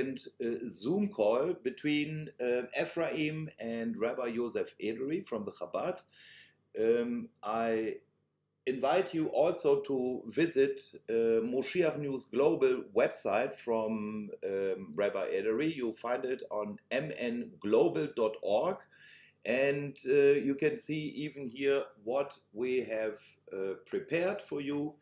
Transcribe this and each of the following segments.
second Zoom call between Ephraim and Rabbi Yosef Edery from the Chabad. I invite you also to visit Moshiach News Global website from Rabbi Edery. You'll find it on mnglobal.org, and you can see even here what we have prepared for you.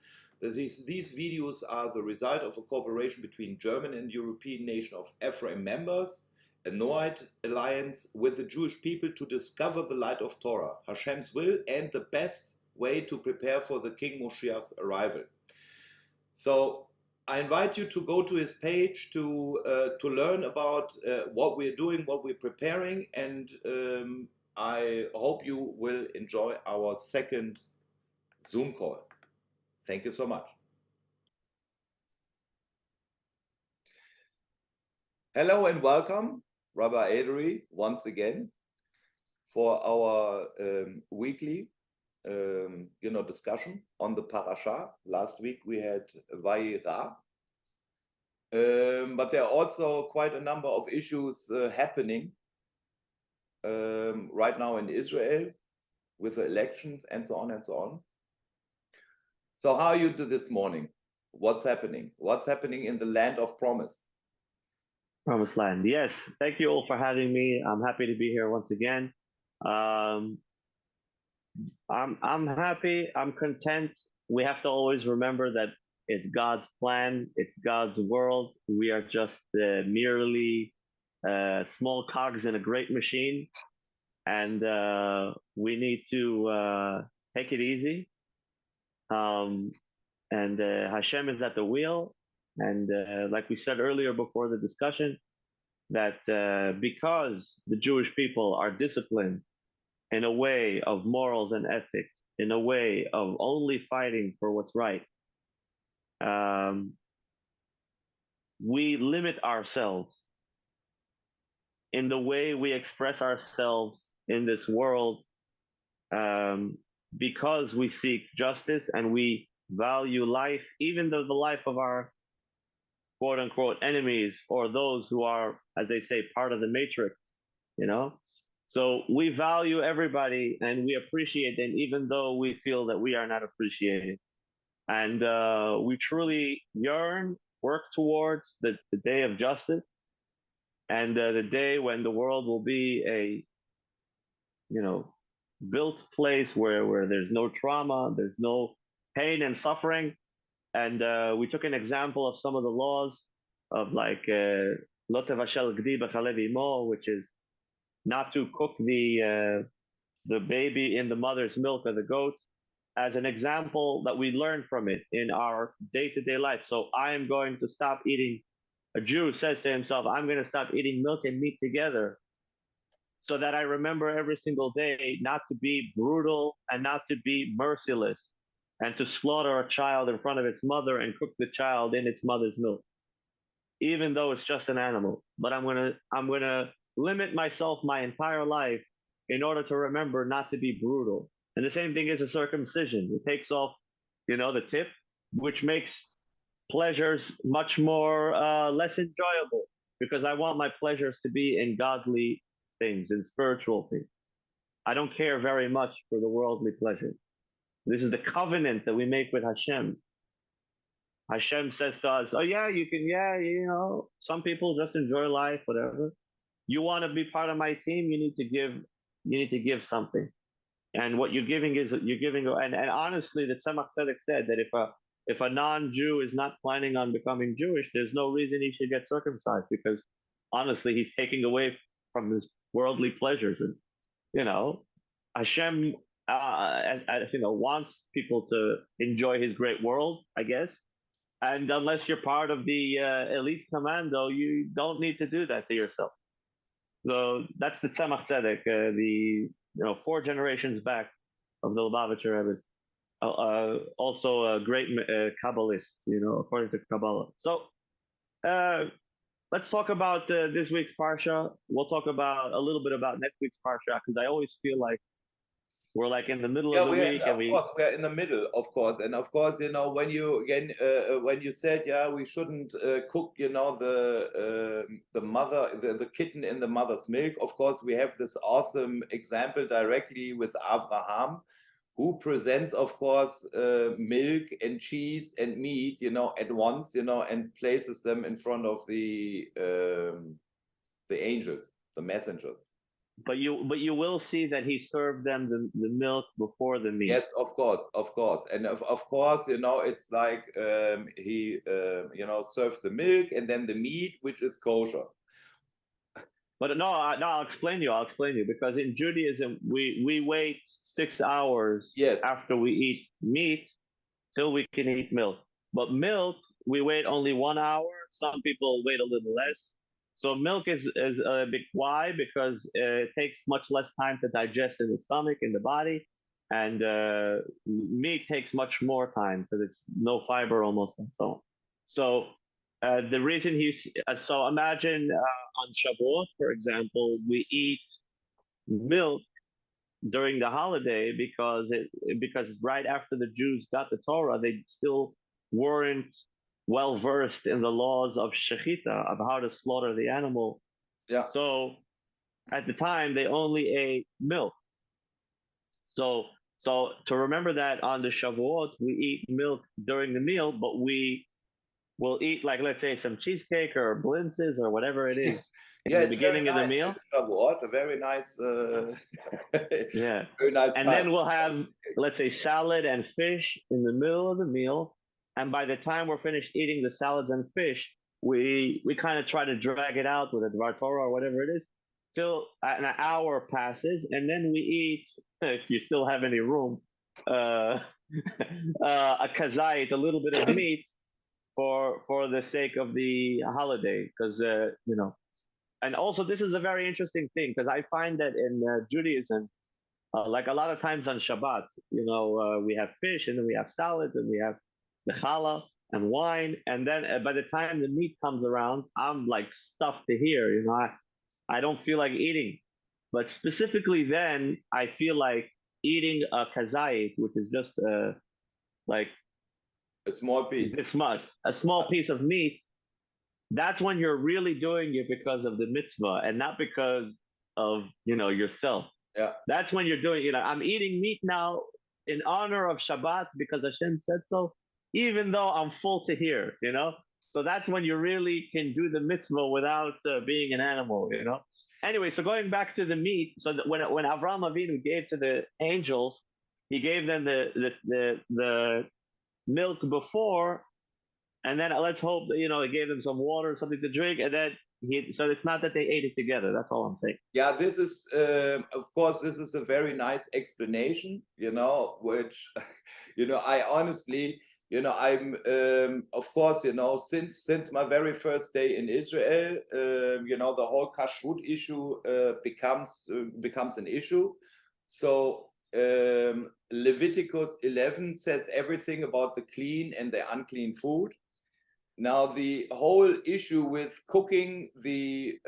These videos are the result of a cooperation between German and European nation of Ephraim members, a Noahide alliance with the Jewish people to discover the light of Torah, Hashem's will, and the best way to prepare for the King Moshiach's arrival. So I invite you to go to his page to learn about what we're doing, what we're preparing, and I hope you will enjoy our second Zoom call. Thank you so much. Hello and welcome, Rabbi Edery, once again for our weekly discussion on the parasha. Last week we had Vayera, but there are also quite a number of issues happening right now in Israel with the elections and so on and so on. So how are you this morning? What's happening? What's happening in the land of promise? Promised land. Yes. Thank you all for having me. I'm happy to be here once again. I'm happy. I'm content. We have to always remember that it's God's plan. It's God's world. We are just merely small cogs in a great machine, and we need to take it easy. And Hashem is at the wheel. And like we said earlier before the discussion, that because the Jewish people are disciplined in a way of morals and ethics, in a way of only fighting for what's right, we limit ourselves in the way we express ourselves in this world because we seek justice and we value life, even though the life of our quote unquote enemies or those who are, as they say, part of the matrix, So we value everybody and we appreciate them, even though we feel that we are not appreciated. And we truly yearn, work towards the day of justice and the day when the world will be a, built place where there's no trauma, there's no pain and suffering. And we took an example of some of the laws of like lo tevashel gdi b'chalev imo, which is not to cook the baby in the mother's milk of the goats, as an example that we learn from it in our day-to-day life. So I am going to stop eating. A Jew says to himself, I'm going to stop eating milk and meat together, so that I remember every single day not to be brutal and not to be merciless, and to slaughter a child in front of its mother and cook the child in its mother's milk, even though it's just an animal. But I'm gonna limit myself my entire life in order to remember not to be brutal. And the same thing is a circumcision. It takes off, the tip, which makes pleasures much more less enjoyable, because I want my pleasures to be in godly things, in spiritual things. I don't care very much for the worldly pleasure. This is the covenant that we make with Hashem. Hashem says to us, oh yeah, you can, some people just enjoy life, whatever. You want to be part of my team, you need to give something. And what you're giving is, and honestly, the Tzemach Tzedek said that if a non-Jew is not planning on becoming Jewish, there's no reason he should get circumcised, because honestly, he's taking away from his worldly pleasures. And, Hashem wants people to enjoy his great world, I guess. And unless you're part of the elite commando, you don't need to do that to yourself. So that's the Tzemach Tzedek, the 4 generations back of the Lubavitcher Rebbe. Also a great Kabbalist, according to Kabbalah. So let's talk about this week's Parsha. We'll talk about a little bit about next week's Parsha, because I always feel like We're like in the middle Yeah, of the week, and of course we're in the middle, of course, and of course, you know, when you again when you said, yeah, we shouldn't cook, you know, the kitten in the mother's milk. Of course, we have this awesome example directly with Abraham, who presents, of course, milk and cheese and meat, you know, at once, you know, and places them in front of the angels, the messengers. but you will see that he served them the milk before the meat. Yes, of course, and of course, you know, it's like he, you know, served the milk and then the meat, which is kosher. But no, I'll explain you. I'll explain you because in Judaism we wait 6 hours Yes, after we eat meat till we can eat milk. But milk we wait only 1 hour. Some people wait a little less. So milk is a big why because it takes much less time to digest in the stomach in the body, and meat takes much more time because it's no fiber almost and so on. So the reason so imagine on Shavuot, for example, we eat milk during the holiday because right after the Jews got the Torah, they still weren't well versed in the laws of shechita, of how to slaughter the animal. yeah, So at the time they only ate milk. So to remember that on the Shavuot we eat milk during the meal, but we will eat, like, let's say some cheesecake or blintzes or whatever it is in yeah, the it's very beginning of the nice. meal. Shavuot, a very nice, Yeah. very nice And time. then we'll have, let's say, salad and fish in the middle of the meal. And by the time we're finished eating the salads and fish, we kind of try to drag it out with a Dvar Torah or whatever it is till an hour passes. And then we eat, if you still have any room, a kazait, a little bit of meat for the sake of the holiday. Because, you know, and also this is a very interesting thing because I find that in Judaism, like a lot of times on Shabbat, you know, we have fish and then we have salads and we have the challah and wine. And then by the time the meat comes around, I'm like stuffed to here. You know, I don't feel like eating. But specifically then, I feel like eating a kazait, which is just like A small piece. this much, a small piece of meat. That's when you're really doing it because of the mitzvah and not because of, you know, yourself. Yeah, That's when you're doing, you know, I'm eating meat now in honor of Shabbat because Hashem said so, even though I'm full to here, you know? So that's when you really can do the mitzvah without being an animal, you know? Anyway, so going back to the meat, so that when Avraham Avinu gave to the angels, he gave them the milk before, and then let's hope that, you know, he gave them some water, something to drink, and then so it's not that they ate it together. That's all I'm saying. yeah. This is, of course, this is a very nice explanation. You know, which, you know, I honestly, you know, I'm, of course, you know, since my very first day in Israel, you know, the whole kashrut issue becomes an issue. So Leviticus 11 says everything about the clean and the unclean food. Now, the whole issue with cooking the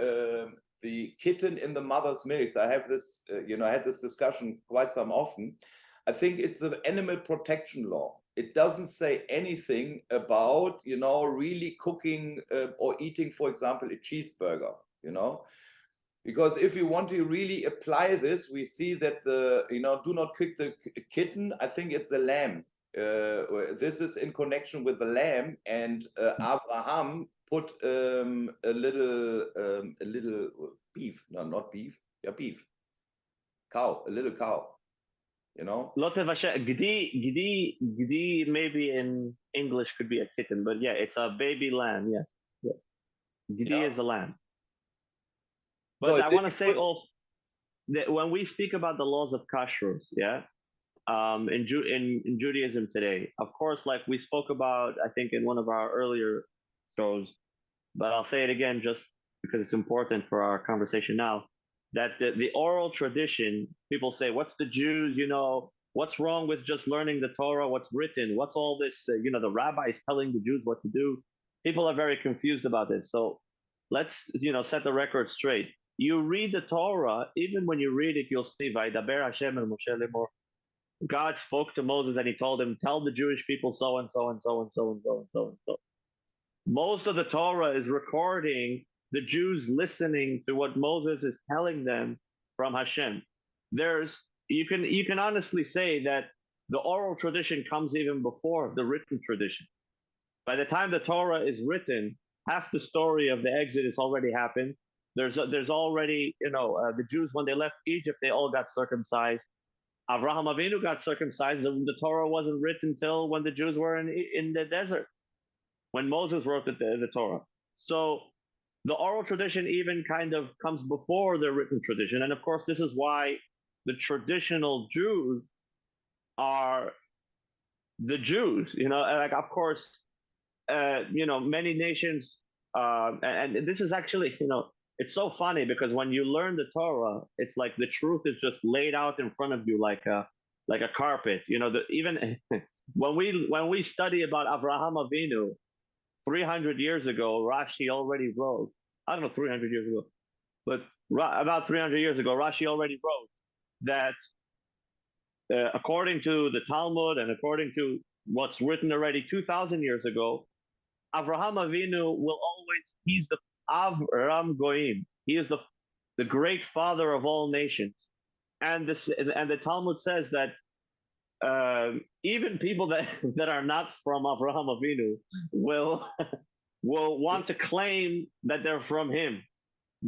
kitten in the mother's milk, I have this, you know, I had this discussion quite some often. I think it's an animal protection law. It doesn't say anything about, you know, really cooking or eating, for example, a cheeseburger, you know. Because if you want to really apply this, we see that the, you know, do not cook the kitten. I think it's the lamb. This is in connection with the lamb, and Abraham put a little beef, no, not beef, yeah, beef, cow, a little cow, you know. Gdi maybe in English could be a kitten, but yeah, it's a baby lamb. Yes, yeah. Gdi Yeah. is a lamb. So But I want to say also that when we speak about the laws of kashrut, yeah, in Judaism today, of course, like we spoke about, I think in one of our earlier shows, but I'll say it again just because it's important for our conversation now, that the oral tradition, people say, what's the Jews, you know, what's wrong with just learning the Torah, what's written, what's all this, you know, the rabbis telling the Jews what to do. People are very confused about this. So let's, you know, set the record straight. You read the Torah, even when you read it, you'll see, Vaydaber Hashem el Moshe lemor, God spoke to Moses and he told him, tell the Jewish people so and so and so and so and so and so and so. Most of the Torah is recording the Jews listening to what Moses is telling them from Hashem. You can honestly say that the oral tradition comes even before the written tradition. By the time the Torah is written, half the story of the Exodus already happened. There's already, the Jews, when they left Egypt, they all got circumcised. Avraham Avinu got circumcised. The Torah wasn't written till when the Jews were in the desert, when Moses wrote the Torah. So the oral tradition even kind of comes before the written tradition. And of course, this is why the traditional Jews are the Jews. Like, of course, many nations, and this is actually, it's so funny because when you learn the Torah, it's like the truth is just laid out in front of you like a carpet. Even when we study about Avraham Avinu 300 years ago, Rashi already wrote. I don't know 300 years ago, but about 300 years ago, Rashi already wrote that according to the Talmud and according to what's written already 2,000 years ago, Avraham Avinu will always, he's the Avram Goim. He is the great father of all nations. And the Talmud says that even people that are not from Avraham Avinu will want to claim that they're from him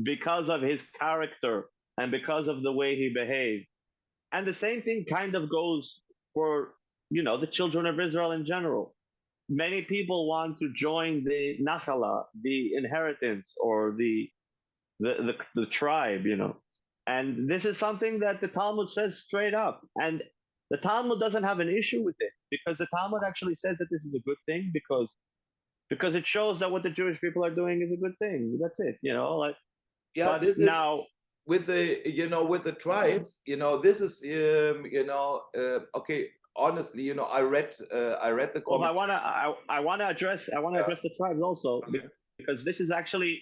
because of his character and because of the way he behaved. And the same thing kind of goes for the children of Israel in general. Many people want to join the Nachala, the inheritance, or the tribe, And this is something that the Talmud says straight up. And the Talmud doesn't have an issue with it because the Talmud actually says that this is a good thing because it shows that what the Jewish people are doing is a good thing. That's it, Yeah, But this now, is with the tribes. This is okay. Honestly, I read the well, comment. I want to address the tribes also because this is actually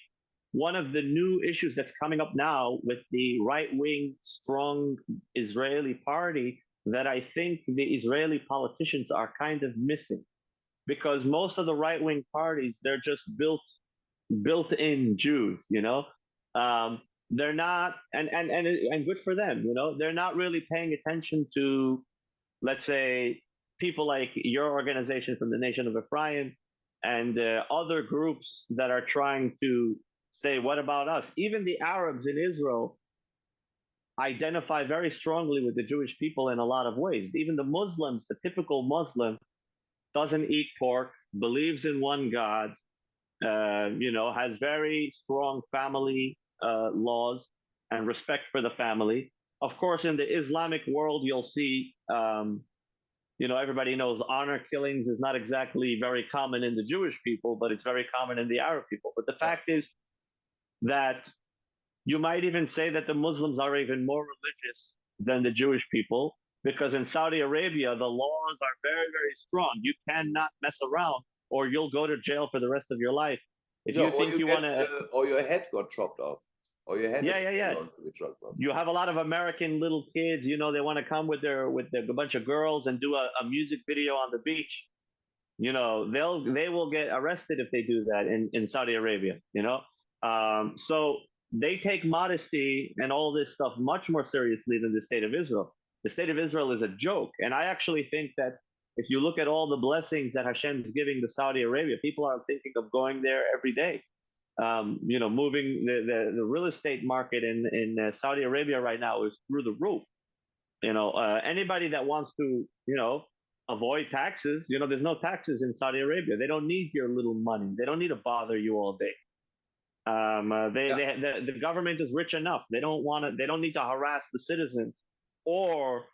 one of the new issues that's coming up now with the right-wing, strong Israeli party that I think the Israeli politicians are kind of missing, because most of the right-wing parties, they're just built-in Jews, they're not, and good for them, they're not really paying attention to, let's say, people like your organization from the nation of Ephraim and other groups that are trying to say, what about us? Even the Arabs in Israel identify very strongly with the Jewish people in a lot of ways. Even the Muslims, the typical Muslim, doesn't eat pork, believes in one God, has very strong family laws and respect for the family. Of course, in the Islamic world, you'll see, everybody knows honor killings is not exactly very common in the Jewish people, but it's very common in the Arab people. But the fact is that you might even say that the Muslims are even more religious than the Jewish people, because in Saudi Arabia, the laws are very, very strong. You cannot mess around or you'll go to jail for the rest of your life. If Yeah, you think you want to, or your head got chopped off, or your head yeah. to be chopped off. You have a lot of American little kids, they want to come with a bunch of girls and do a music video on the beach. They will get arrested if they do that in Saudi Arabia, So they take modesty and all this stuff much more seriously than the state of Israel. The state of Israel is a joke. And I actually think that if you look at all the blessings that Hashem is giving to Saudi Arabia, people are thinking of going there every day. Moving the real estate market in Saudi Arabia right now is through the roof. Anybody that wants to, avoid taxes, there's no taxes in Saudi Arabia. They don't need your little money. They don't need to bother you all day. The government is rich enough. They don't need to harass the citizens or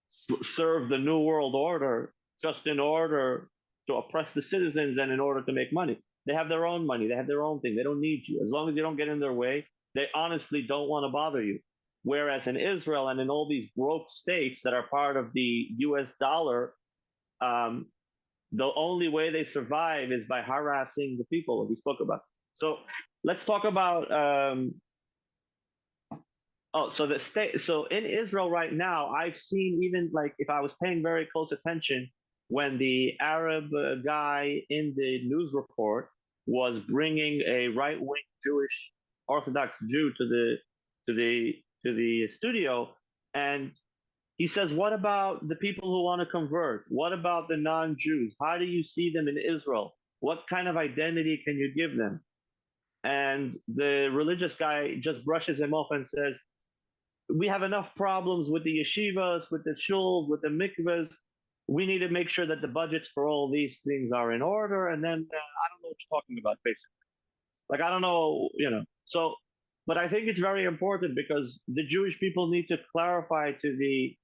serve the New World Order just in order to oppress the citizens and in order to make money. They have their own money. They have their own thing. They don't need you. As long as you don't get in their way, they honestly don't want to bother you. Whereas in Israel and in all these broke states that are part of the US dollar, the only way they survive is by harassing the people that we spoke about. So let's talk about Oh, so the state. So in Israel right now, I've seen, even like if I was paying very close attention when the Arab guy in the news report was bringing a right-wing Jewish Orthodox Jew to the studio, and he says, "What about the people who want to convert? What about the non-Jews? How do you see them in Israel? What kind of identity can you give them?" And the religious guy just brushes him off and says, "We have enough problems with the yeshivas, with the shuls, with the mikvahs. We need to make sure that the budgets for all these things are in order." And then I don't know what you're talking about, basically. Like, I don't know. So, but I think it's very important because the Jewish people need to clarify to the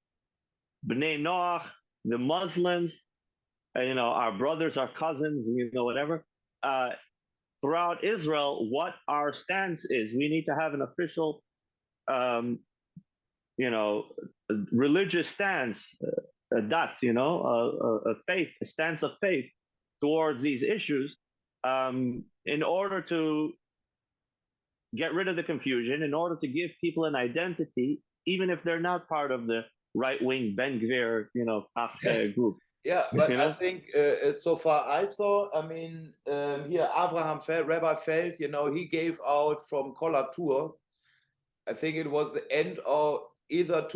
Bnei Noach, the Muslims, our brothers, our cousins, whatever, uh, throughout Israel, what our stance is. We need to have an official um, you know, religious stance, a dat, a faith, a stance of faith towards these issues, in order to get rid of the confusion, in order to give people an identity, even if they're not part of the right-wing Ben Gvir, group. Yeah, but I think so far I saw, here Abraham Feld, Rabbi Feld, he gave out from Kollatur, I think it was the end of either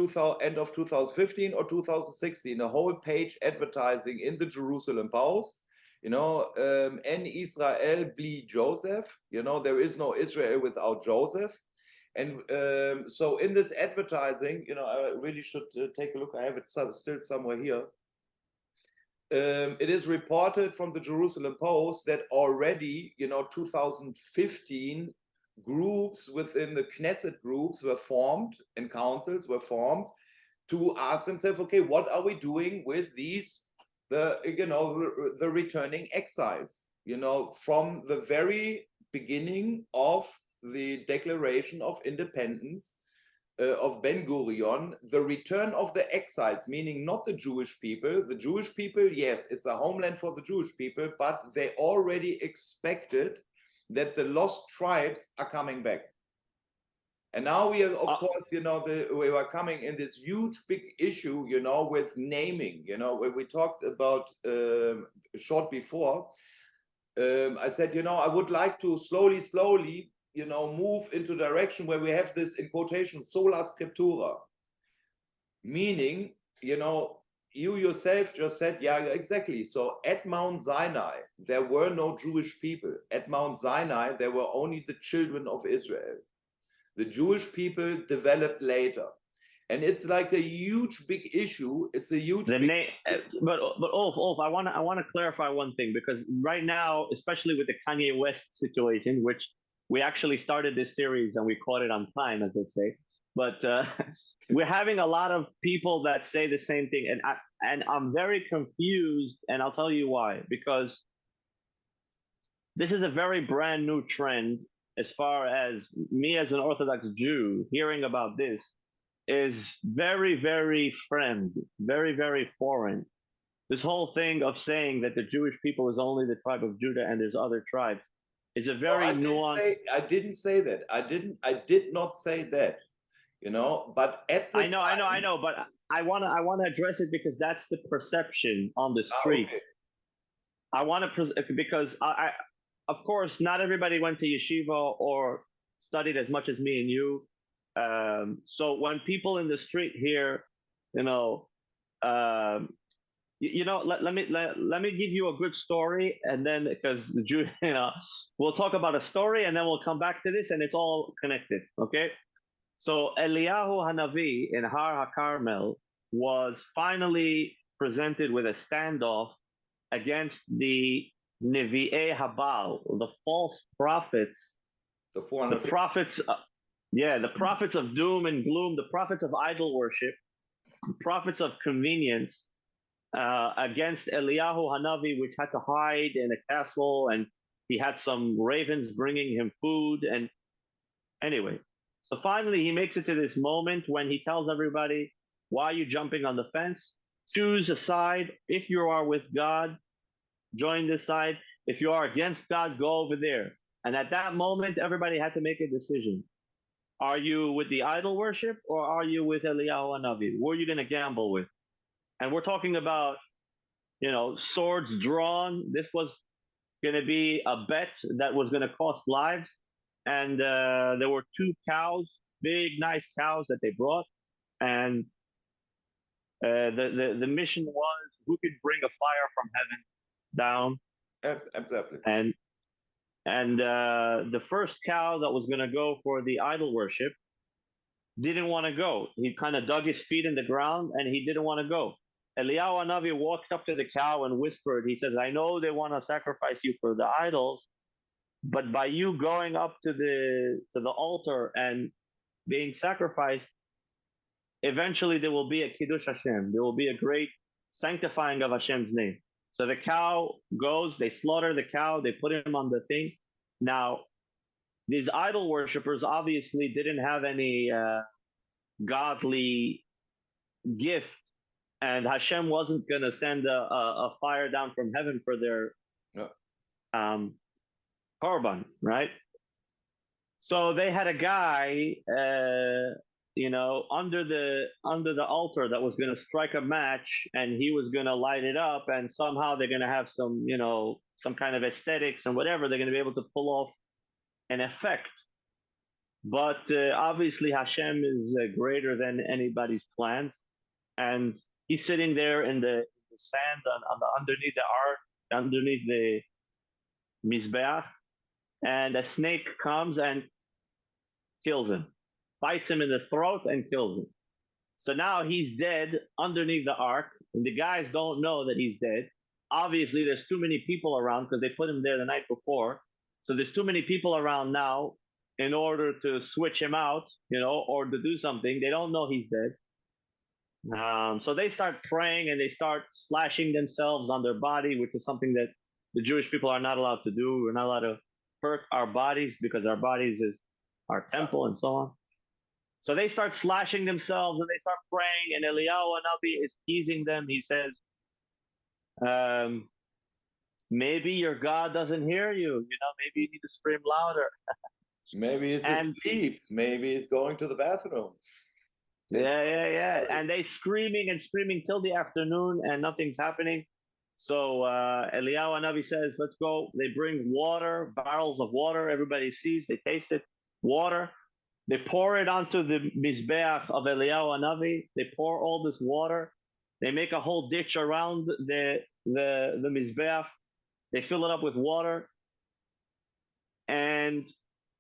end of 2015 or 2016, a whole page advertising in the Jerusalem Post, En Israel bli Joseph, there is no Israel without Joseph. And so in this advertising, I really should take a look. I have it still somewhere here. It is reported from the Jerusalem Post that already, 2015 groups within the Knesset groups were formed and councils were formed to ask themselves, okay, what are we doing with these, the returning exiles, from the very beginning of the Declaration of Independence of Ben Gurion, the return of the exiles, meaning not the Jewish people. The Jewish people, yes, it's a homeland for the Jewish people, but they already expected that the lost tribes are coming back. And now we are, of course, we are coming in this huge, big issue, with naming, where we talked about short before. I said, I would like to slowly, move into direction where we have this, in quotation, sola scriptura, meaning, you yourself just said, yeah, exactly. So at Mount Sinai, there were no Jewish people. At Mount Sinai, there were only the children of Israel. The Jewish people developed later. And it's like a huge, big issue. It's a huge. But Ulf, I want to clarify one thing, because right now, especially with the Kanye West situation, which we actually started this series and we caught it on time, as they say. But we're having a lot of people that say the same thing, and I'm very confused, and I'll tell you why. Because this is a very brand new trend. As far as me as an Orthodox Jew hearing about this, is very, very fremd, very, very foreign. This whole thing of saying that the Jewish people is only the tribe of Judah and there's other tribes is a very nuanced. I didn't say that. I did not say that. But at the I know, but I wanna address it because that's the perception on the street. Okay. I want to because I of course not everybody went to yeshiva or studied as much as me and you. So when people in the street hear, let me give you a good story, and then because the Jew, we'll talk about a story, and then we'll come back to this, and it's all connected. Okay, so Eliyahu Hanavi in Har HaKarmel was finally presented with a standoff against the Nevi'ei Habal, the false prophets, the prophets. The prophets of doom and gloom, the prophets of idol worship, prophets of convenience, against Eliyahu Hanavi, which had to hide in a castle, and he had some ravens bringing him food. And anyway, so finally he makes it to this moment when he tells everybody, why are you jumping on the fence? Choose a side. If you are with God, join this side. If you are against God, go over there. And at that moment, everybody had to make a decision. Are you with the idol worship or are you with Eliyahu Hanavi? Who are you going to gamble with? And we're talking about, swords drawn. This was going to be a bet that was going to cost lives. And there were two cows, big, nice cows that they brought. And the mission was who could bring a fire from heaven down. Exactly. And the first cow that was going to go for the idol worship didn't want to go. He kind of dug his feet in the ground and he didn't want to go. Eliyahu Hanavi walked up to the cow and whispered, he says, I know they want to sacrifice you for the idols, but by you going up to the altar and being sacrificed, eventually there will be a Kiddush Hashem. There will be a great sanctifying of Hashem's name. So the cow goes, they slaughter the cow, they put him on the thing. Now, these idol worshippers obviously didn't have any godly gift, and Hashem wasn't going to send a fire down from heaven for their korban, right? So they had a guy, under the altar that was going to strike a match, and he was going to light it up, and somehow they're going to have some kind of aesthetics and whatever. They're going to be able to pull off an effect. But obviously Hashem is greater than anybody's plans, and he's sitting there in the sand underneath the ark, underneath the mizbeach, and a snake comes and kills him, bites him in the throat and kills him. So now he's dead underneath the ark, and the guys don't know that he's dead. Obviously, there's too many people around because they put him there the night before. So there's too many people around now in order to switch him out, or to do something. They don't know he's dead. So they start praying and they start slashing themselves on their body, which is something that the Jewish people are not allowed to do. We're not allowed to hurt our bodies because our bodies is our temple and so on. So they start slashing themselves and they start praying, and Eliyahu Hanavi is teasing them. He says, maybe your God doesn't hear you. Maybe you need to scream louder. Maybe he's asleep. Maybe he's going to the bathroom. Yeah. And they screaming and screaming till the afternoon, and nothing's happening. So Eliyahu Hanavi says, let's go. They bring water, barrels of water. Everybody sees, they taste it, water. They pour it onto the mizbeach of Eliyahu Hanavi. They pour all this water. They make a whole ditch around the mizbeach. They fill it up with water. And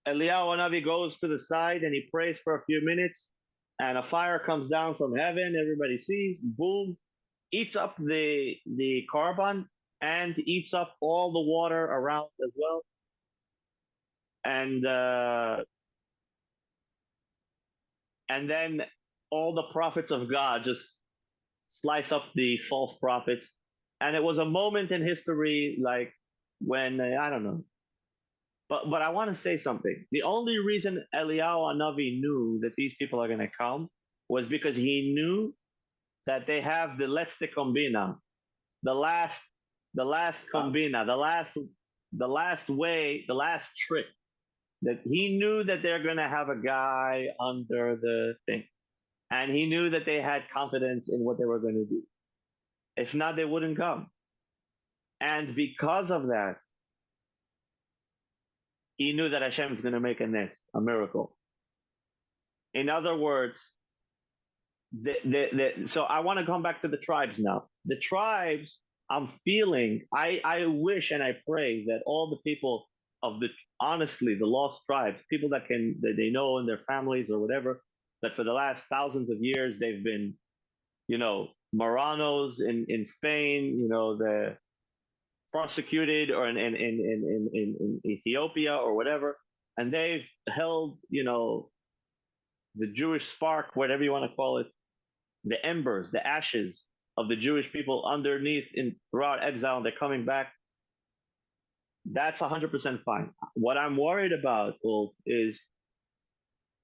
Eliyahu Hanavi goes to the side and he prays for a few minutes, and a fire comes down from heaven. Everybody sees, boom, eats up the korban and eats up all the water around as well. And then all the prophets of God just slice up the false prophets. And it was a moment in history, like when, I don't know. But I want to say something. The only reason Eliyahu Hanavi knew that these people are going to come was because he knew that they have the letzte kombina, the last kombina, the last way, the last trick. That he knew that they're going to have a guy under the thing. And he knew that they had confidence in what they were going to do. If not, they wouldn't come. And because of that, he knew that Hashem is going to make a miracle. In other words, so I want to come back to the tribes now. The tribes, I'm feeling, I wish and I pray that all the people of honestly, the lost tribes, people that they know in their families or whatever, that for the last thousands of years they've been, Moranos in Spain, the prosecuted, or in Ethiopia or whatever, and they've held, the Jewish spark, whatever you want to call it, the embers, the ashes of the Jewish people underneath throughout exile, and they're coming back. That's 100% fine. What I'm worried about, Ulf, is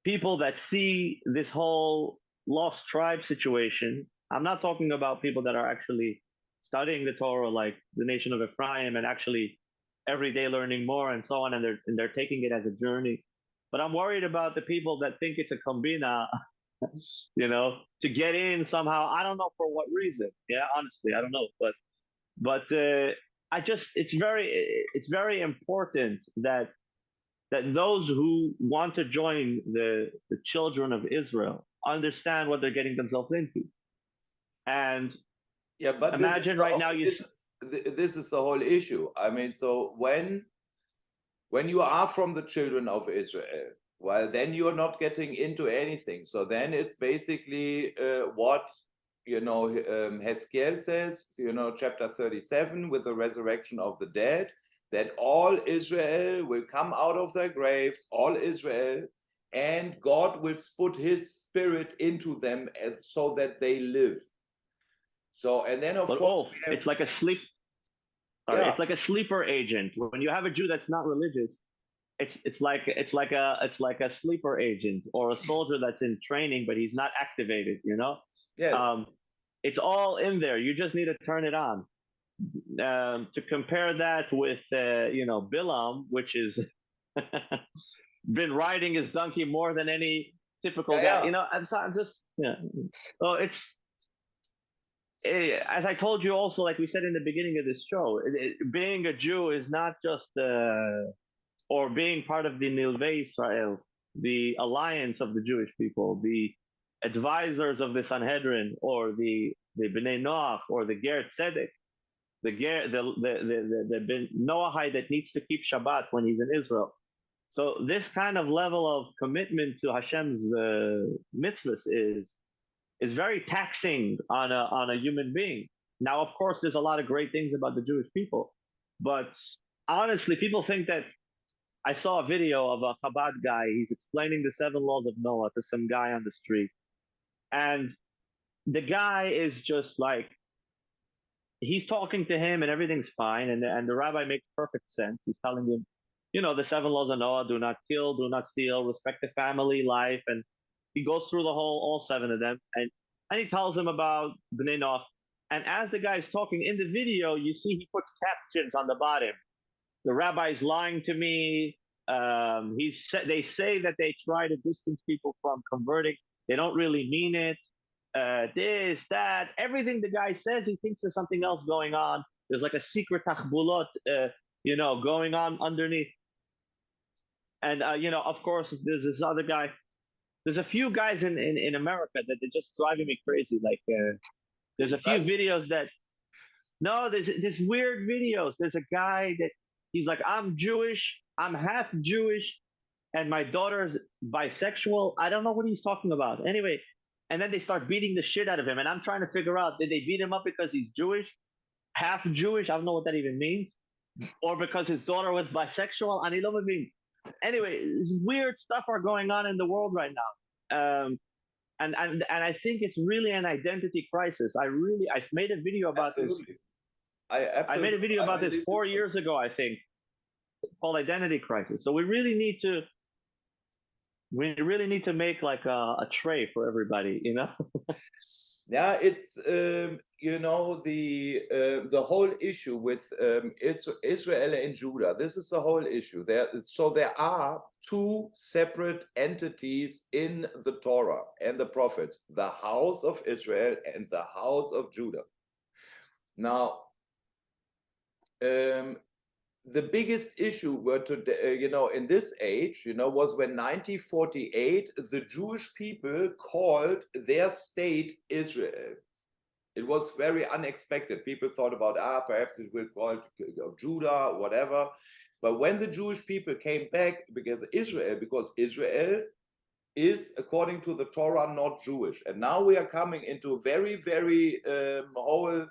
people that see this whole lost tribe situation. I'm not talking about people that are actually studying the Torah, like the nation of Ephraim, and actually every day learning more and so on, and they're taking it as a journey. But I'm worried about the people that think it's a combina, to get in somehow. I don't know for what reason. Yeah, honestly, I don't know. But it's very important that those who want to join the children of Israel understand what they're getting themselves into. And Yeah, but imagine right now this is the whole issue. I mean, so when you are from the children of Israel, well, then you're not getting into anything. So then it's basically what Hezekiel says, chapter 37, with the resurrection of the dead, that all Israel will come out of their graves, all Israel, and God will put his spirit into them so that they live. So, and then of course, it's like a sleep. Yeah. It's like a sleeper agent. When you have a Jew that's not religious, it's like a sleeper agent or a soldier that's in training, but he's not activated. Yes. It's all in there. You just need to turn it on. To compare that with Bilam, which is been riding his donkey more than any typical guy. I'm just So it's. As I told you also, like we said in the beginning of this show, being a Jew is not just or being part of the Nilvei Israel, the alliance of the Jewish people, the advisors of the Sanhedrin, or the Bnei Noach, or the Ger Tzedek, the Noahide that needs to keep Shabbat when he's in Israel. So this kind of level of commitment to Hashem's mitzvahs is very taxing on a human being. Now, of course, there's a lot of great things about the Jewish people, but honestly, people think that. I saw a video of a Chabad guy. He's explaining the 7 laws of Noah to some guy on the street, and the guy is just like, he's talking to him, and everything's fine, and the rabbi makes perfect sense. He's telling him, the 7 laws of Noah: do not kill, do not steal, respect the family life, and he goes through all 7 of them, and he tells him about Bnei Noach. And as the guy's talking in the video, you see he puts captions on the bottom. The rabbi's lying to me. They say that they try to distance people from converting. They don't really mean it. This, that, everything the guy says, he thinks there's something else going on. There's like a secret tachbulot, going on underneath. And of course, there's this other guy. There's a few guys in America that they're just driving me crazy. Like there's a few videos that. No, there's weird videos. There's a guy that he's like, I'm Jewish, I'm half Jewish, and my daughter's bisexual. I don't know what he's talking about. Anyway, and then they start beating the shit out of him, and I'm trying to figure out, did they beat him up because he's Jewish, half Jewish? I don't know what that even means, or because his daughter was bisexual. I mean, anyway, weird stuff are going on in the world right now. And I think it's really an identity crisis. I made a video about this. I made a video about this 4 years ago, I think, called Identity Crisis. So we really need to make like a tray for everybody, Yeah, it's the whole issue with Israel and Judah. This is the whole issue. There are 2 separate entities in the Torah and the prophets: the house of Israel and the house of Judah. Now, the biggest issue were in this age, was when 1948 the Jewish people called their state Israel. It was very unexpected. People thought about, perhaps it will call it Judah, whatever. But when the Jewish people came back, because Israel is, according to the Torah, not Jewish. And now we are coming into a very, very whole.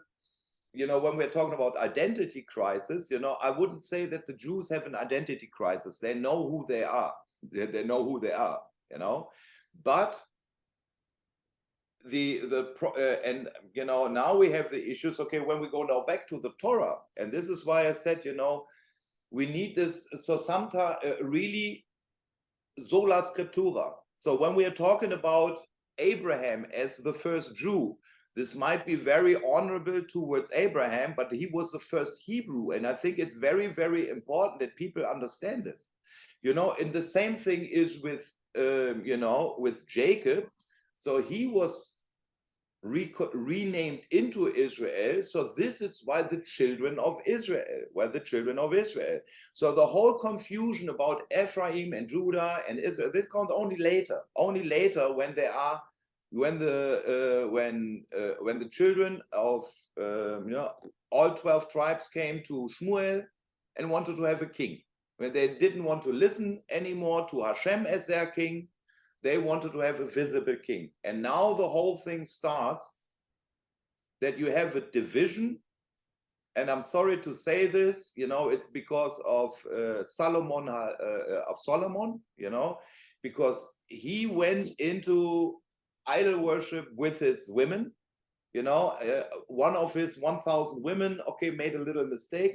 When we're talking about identity crisis, I wouldn't say that the Jews have an identity crisis. They know who they are. They know who they are, But now we have the issues. Okay, when we go now back to the Torah, and this is why I said, we need this. So sometimes really sola scriptura. So when we are talking about Abraham as the first Jew, this might be very honorable towards Abraham, but he was the first Hebrew. And I think it's very, very important that people understand this. And the same thing is with, with Jacob. So he was renamed into Israel. So this is why the children of Israel. So the whole confusion about Ephraim and Judah and Israel, that comes only later. Only later when they are when the children of all 12 tribes came to Shmuel and wanted to have a king. When they didn't want to listen anymore to Hashem as their king, they wanted to have a visible king. And now the whole thing starts that you have a division. And I'm sorry to say this, it's because of Solomon, because he went into idol worship with his women. One of his 1,000 women, made a little mistake.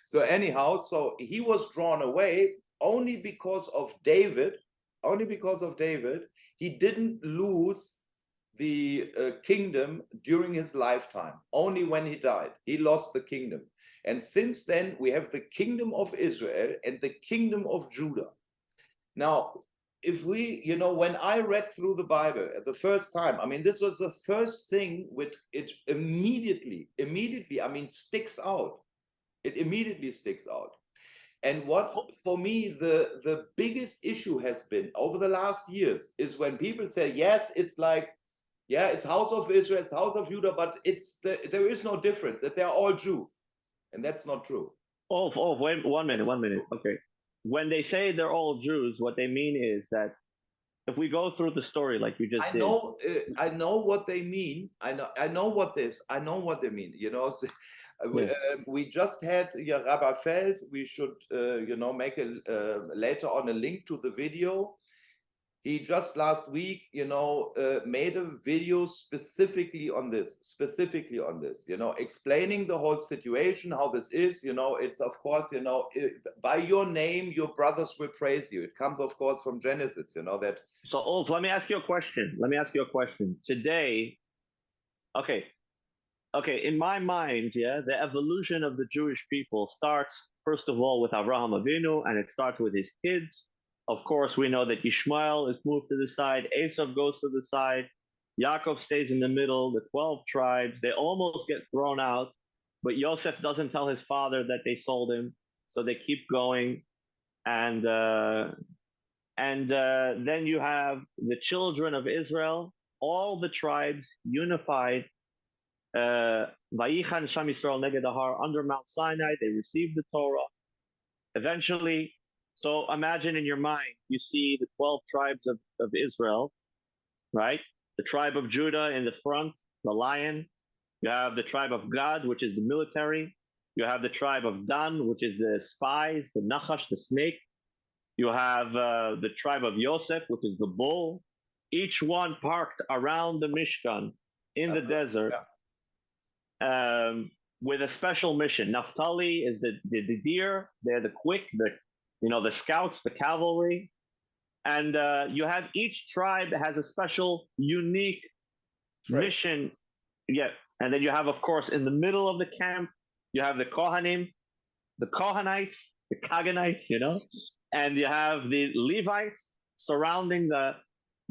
So anyhow, so he was drawn away only because of David. Only because of David, he didn't lose the kingdom during his lifetime. Only when he died, he lost the kingdom. And since then, we have the kingdom of Israel and the kingdom of Judah. Now, if we, when I read through the Bible the first time, this was the first thing which it immediately, sticks out. It immediately sticks out. And what, for me, the biggest issue has been over the last years is when people say, yes, it's like, it's house of Israel, it's house of Judah, but there is no difference, that they're all Jews. And that's not true. Wait, 1 minute. Okay. When they say they're all Jews, what they mean is that if we go through the story like you just did. I know what they mean. I know what they mean. We just had Rabbi Feld. We should, make later on a link to the video. He just last week, made a video specifically on this, explaining the whole situation, how this is. It's of course, by your name, your brothers will praise you. It comes, of course, from Genesis. That. So, Ulf, let me ask you a question. Today, okay. In my mind, the evolution of the Jewish people starts, first of all, with Avraham Avinu, and it starts with his kids. Of course, we know that Ishmael is moved to the side, Esau goes to the side, Yaakov stays in the middle, the 12 tribes, they almost get thrown out, but Yosef doesn't tell his father that they sold him, so they keep going. And then you have the children of Israel, all the tribes unified. Vayichan Sham Yisrael Neged Ahar, under Mount Sinai, they received the Torah. Eventually, so imagine in your mind, you see the 12 tribes of Israel, right? The tribe of Judah in the front, the lion. You have the tribe of Gad, which is the military. You have the tribe of Dan, which is the spies, the Nachash, the snake. You have the tribe of Yosef, which is the bull. Each one parked around the Mishkan in the desert. With a special mission. Naphtali is the deer. They're the quick, the scouts, the cavalry. And you have each tribe has a special, unique mission. Yeah. And then you have, of course, in the middle of the camp, you have the Kohanim, the Kohanites, the Kaganites, and you have the Levites surrounding the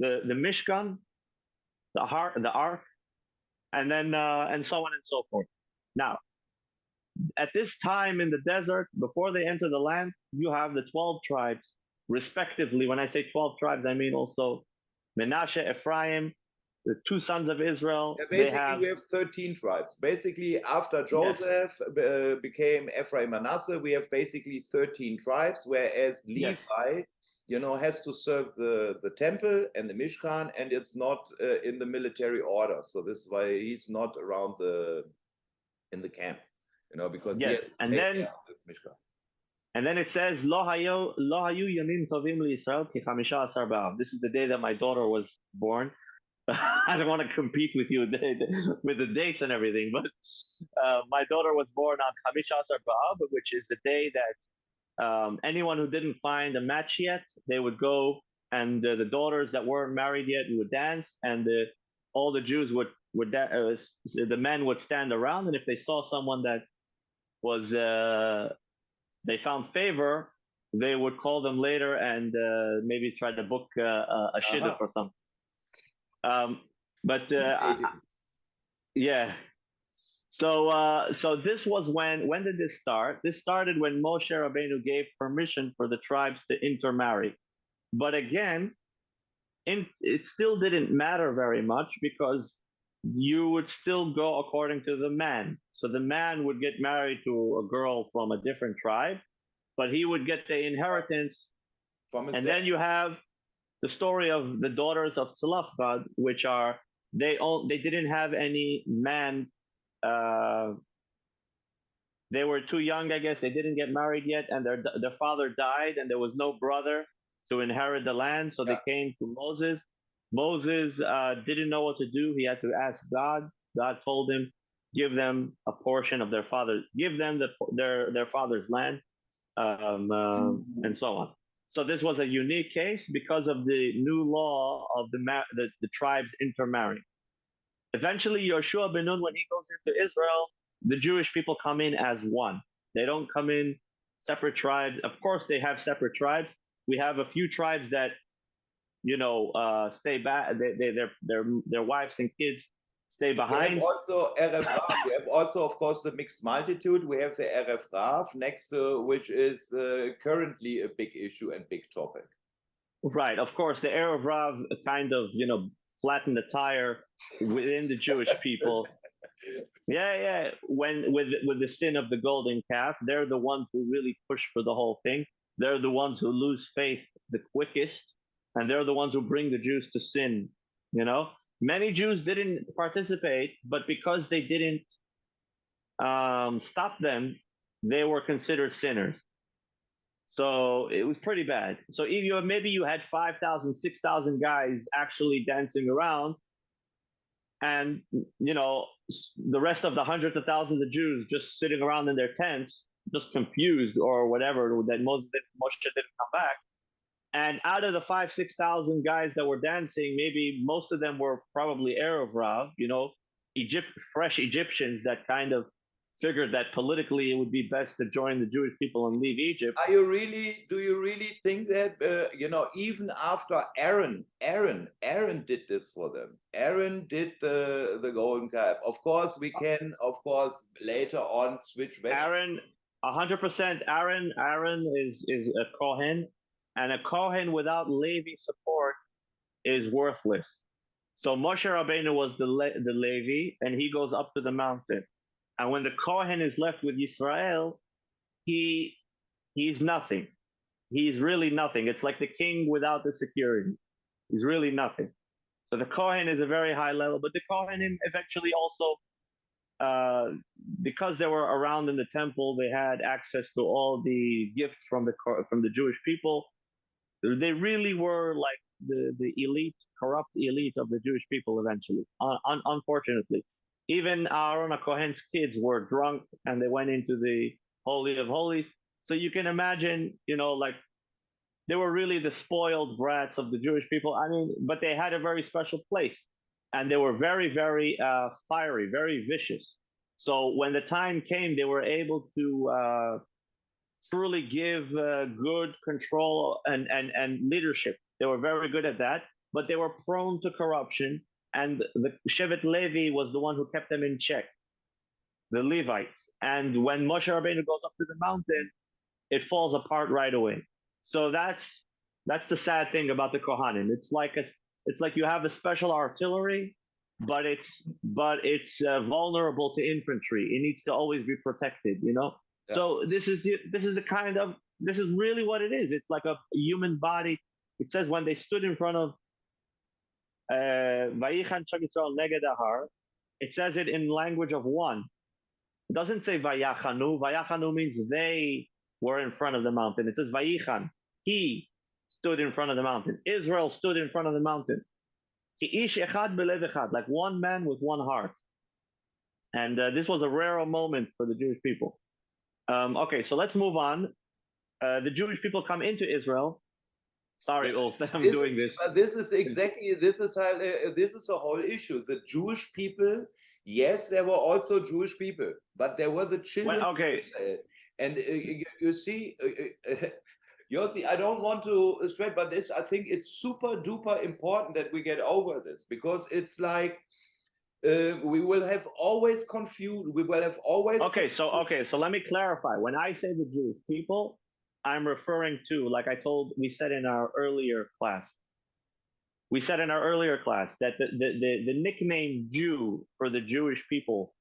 Mishkan, the ark, and then and so on and so forth. Now, at this time in the desert, before they enter the land, you have the 12 tribes, respectively. When I say 12 tribes, I mean also Menashe, Ephraim, the two sons of Israel. Basically, we have 13 tribes. Basically, after Joseph became Ephraim Manasseh, we have basically 13 tribes, whereas Levi, has to serve the temple and the Mishkan, and it's not in the military order. So this is why he's not around in the camp, because and then Mishkan. And then it says, Lo hayu yamim tovim liYisrael ki chamisha asar b'av. This is the day that my daughter was born. I don't want to compete with you with the dates and everything, but my daughter was born on chamisha asar b'av, which is the day that anyone who didn't find a match yet, they would go, and the daughters that weren't married yet would dance, and all the Jews the men would stand around, and if they saw someone that was they found favor, they would call them later and maybe try to book a shidduch or something. But yeah. So this was when did this start? This started when Moshe Rabbeinu gave permission for the tribes to intermarry. But again, it still didn't matter very much because you would still go according to the man. So the man would get married to a girl from a different tribe, but he would get the inheritance. From his and dad. then you have the story of the daughters of Tzlafchad, which are they didn't have any man. They were too young, I guess. They didn't get married yet, and their father died, and there was no brother to inherit the land. So they came to Moses. Moses didn't know what to do. He had to ask God. God told him, give them a portion of their father, give them their father's land, and so on. So this was a unique case because of the new law of the tribes intermarrying. Eventually, Yoshua ben Nun, when he goes into Israel, the Jewish people come in as one. They don't come in separate tribes. Of course, they have separate tribes. We have a few tribes that, stay back. Their wives and kids stay behind. We have also Erev Rav. We have also, of course, the mixed multitude. We have the Erev Rav next to which is currently a big issue and big topic. Right. Of course, the Erev Rav kind of, flattened the tire within the Jewish people. Yeah. When with the sin of the golden calf, they're the ones who really push for the whole thing. They're the ones who lose faith the quickest, and they're the ones who bring the Jews to sin. Many Jews didn't participate, but because they didn't stop them, they were considered sinners. So it was pretty bad. So if maybe you had 5,000, 6,000 guys actually dancing around, and the rest of the hundreds of thousands of Jews just sitting around in their tents, just confused or whatever, that Moshe didn't come back. And out of the 5,000, 6,000 guys that were dancing, maybe most of them were probably Erev Rav, fresh Egyptians that kind of figured that politically it would be best to join the Jewish people and leave Egypt. Do you really think that, even after Aaron did this for them? Aaron did the golden calf. Of course, we can, later on switch back. Aaron, 100%. Aaron is a Kohen, and a Kohen without Levi support is worthless. So Moshe Rabbeinu was the Levi, and he goes up to the mountain. And when the Kohen is left with Yisrael, he's nothing. He's really nothing. It's like the king without the security. He's really nothing. So the Kohen is a very high level, but the Kohen eventually also, because they were around in the temple, they had access to all the gifts from the Jewish people. They really were like the elite, corrupt elite of the Jewish people eventually, unfortunately. Even Aaron Kohen's kids were drunk and they went into the Holy of Holies. So you can imagine, they were really the spoiled brats of the Jewish people. I mean, but they had a very special place, and they were very, very fiery, very vicious. So when the time came, they were able to truly give good control and leadership. They were very good at that, but they were prone to corruption. And the Shevet Levi was the one who kept them in check, the Levites. And when Moshe Rabbeinu goes up to the mountain, it falls apart right away. So that's the sad thing about the Kohanim. It's like you have a special artillery, but it's vulnerable to infantry. It needs to always be protected, Yeah. So this is really what it is. It's like a human body. It says when they stood in front of Vayichan Sham Yisrael Neged Ahar, it says it in language of one. It doesn't say Vayachanu. Vayachanu means they were in front of the mountain. It says Vayichan. He stood in front of the mountain. Israel stood in front of the mountain. Ish echad belev echad, like one man with one heart. And this was a rare moment for the Jewish people. Okay, so let's move on. The Jewish people come into Israel. Sorry, Ulf, that I'm doing this. This is a whole issue. The Jewish people, yes, there were also Jewish people, but there were the children. Okay. And you see, Yossi, I don't want to straight, but this, I think it's super duper important that we get over this, because it's like we will have always confused. We will have always. Okay, so let me clarify. When I say the Jewish people, I'm referring to, like we said in our earlier class. We said in our earlier class that the nickname Jew for the Jewish people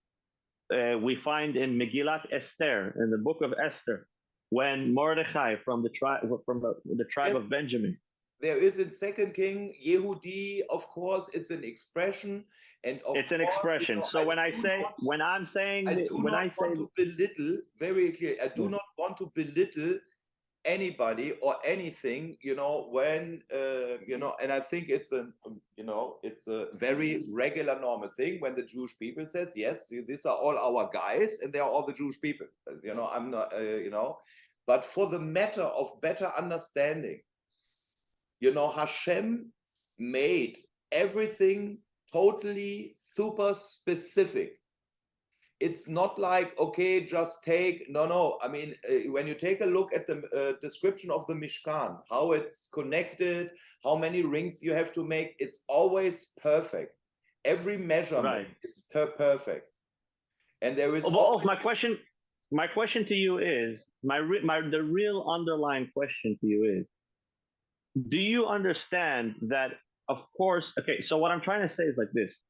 we find in Megillat Esther, in the book of Esther, when Mordechai from the tribe Yes. of Benjamin. There is in Second King Yehudi, of course, it's an expression, and of it's an course, expression. So when I say to belittle, very clear, I do not want to belittle anybody or anything, when and I think it's it's a very regular normal thing when the Jewish people says, yes, these are all our guys and they are all the Jewish people. I'm not but for the matter of better understanding, Hashem made everything totally super specific. It's not like, okay, just take, no. I mean, when you take a look at the description of the Mishkan, how it's connected, how many rings you have to make, it's always perfect. Every measurement is perfect. And there is my question to you is, the real underlying question to you is, do you understand that, of course, okay, so what I'm trying to say is like this.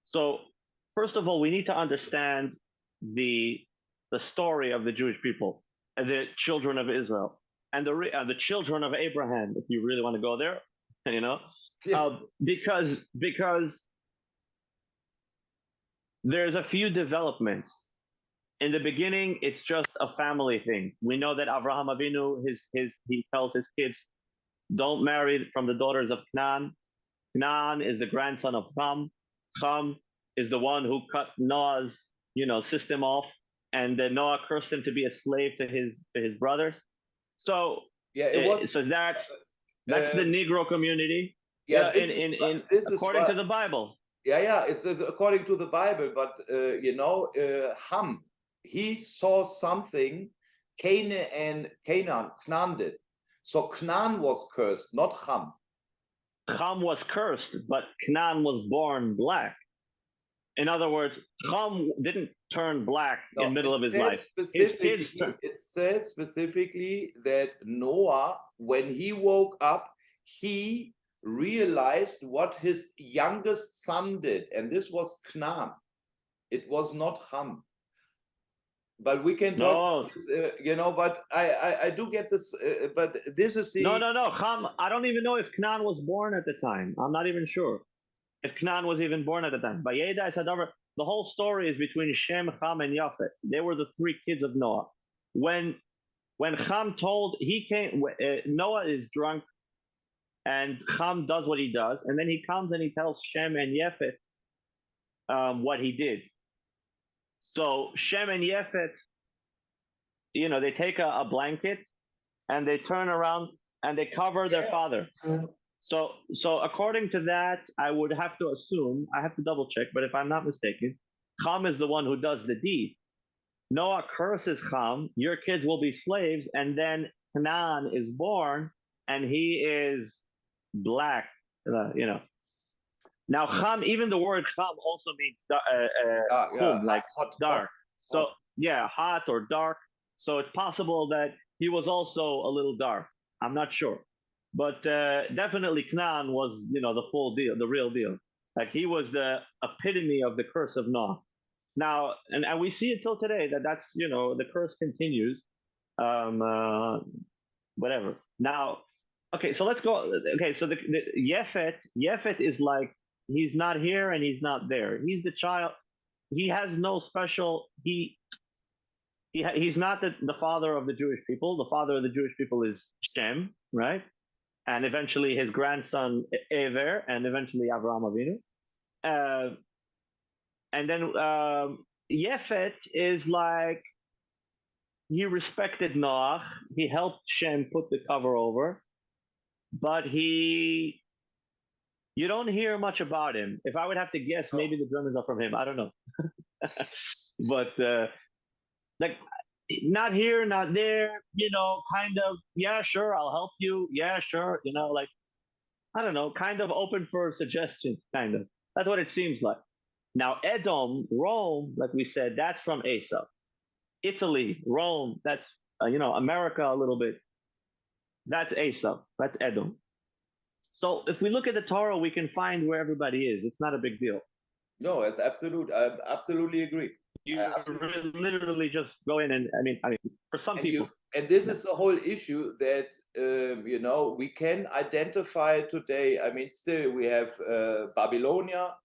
So first of all, we need to understand the story of the Jewish people, the children of Israel, and the children of Abraham, if you really want to go there, because there's a few developments. In the beginning, it's just a family thing. We know that Avraham Avinu, he tells his kids, don't marry from the daughters of Canaan. Canaan is the grandson of Ham. Ham is the one who cut Noah's, system off, and then Noah cursed him to be a slave to his brothers. So so that's the Negro community. Yeah, according to the Bible. Yeah, it's according to the Bible, but Ham, he saw something Canaan did. So Canaan was cursed, not Ham. Ham was cursed, but Canaan was born black. In other words, Ham didn't turn black in the middle of his life. It says specifically that Noah, when he woke up, he realized what his youngest son did, and this was Canaan. It was not Ham. But we can talk, but I do get this, but this is the... No, Ham, I don't even know if Canaan was born at the time. I'm not even sure if Canaan was even born at the time. But the whole story is between Shem, Ham, and Yafet. They were the three kids of Noah. When Ham Noah is drunk, and Ham does what he does, and then he comes and he tells Shem and Yafet what he did. So Shem and Yafet, they take a blanket and they turn around and they cover their father. So according to that, I would have to assume, I have to double check, but if I'm not mistaken, Ham is the one who does the deed. Noah curses Ham, your kids will be slaves, and then Canaan is born and he is black, Now Ham, even the word Ham also means like hot, dark. So hot or dark. So it's possible that he was also a little dark. I'm not sure. But definitely Canaan was, the full deal, the real deal. Like he was the epitome of the curse of Noah. Now, and we see it till today that's, the curse continues. Whatever. Now, okay, so let's go. Okay, so the Yefet is like, he's not here and he's not there. He's the child. He has no special, he's not the father of the Jewish people. The father of the Jewish people is Shem, right? And eventually his grandson Ever, and eventually Avraham Avinu. And then Yefet is like, he respected Noah. He helped Shem put the cover over, but you don't hear much about him. If I would have to guess, maybe the Germans are from him. I don't know. But like not here, not there, kind of, yeah, sure, I'll help you. Yeah, sure. Like, I don't know, kind of open for suggestions, kind of. That's what it seems like. Now, Edom, Rome, like we said, that's from Esau. Italy, Rome, that's, America a little bit. That's Esau. That's Edom. So if we look at the Torah, we can find where everybody is. It's not a big deal. No, it's absolute. I absolutely agree. You literally just go in and, I mean, for some people. And this is the whole issue that, we can identify today. I mean, still we have Babylonia,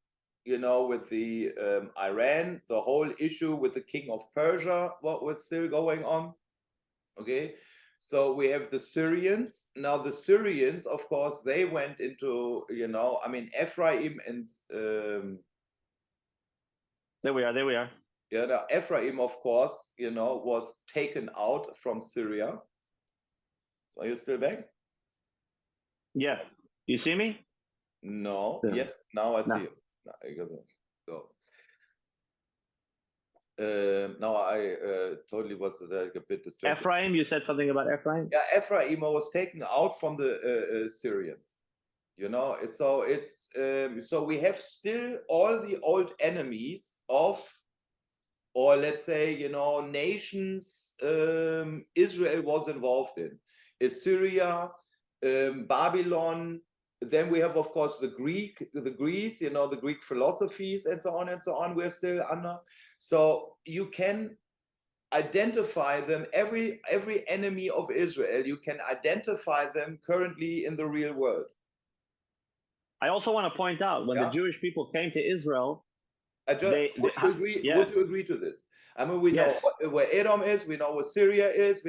with the Iran, the whole issue with the king of Persia, what was still going on. Okay. So we have the Syrians. Now the Syrians, of course, they went into, Ephraim and... There we are. Yeah, now Ephraim, of course, was taken out from Syria. So are you still back? Yeah. You see me? No. Yeah. Yes, now I see you. So, now I totally was a bit distracted. Ephraim, you said something about Ephraim? Yeah, Ephraim was taken out from the Syrians. So it's so we have still all the old enemies of, or let's say, nations Israel was involved in. Assyria, Babylon, then we have, of course, the Greece, the Greek philosophies and so on, we're still under. So you can identify them, every enemy of Israel, you can identify them currently in the real world. I also want to point out, when the Jewish people came to Israel, would you agree to this? I mean, we know where Edom is, we know where Syria is.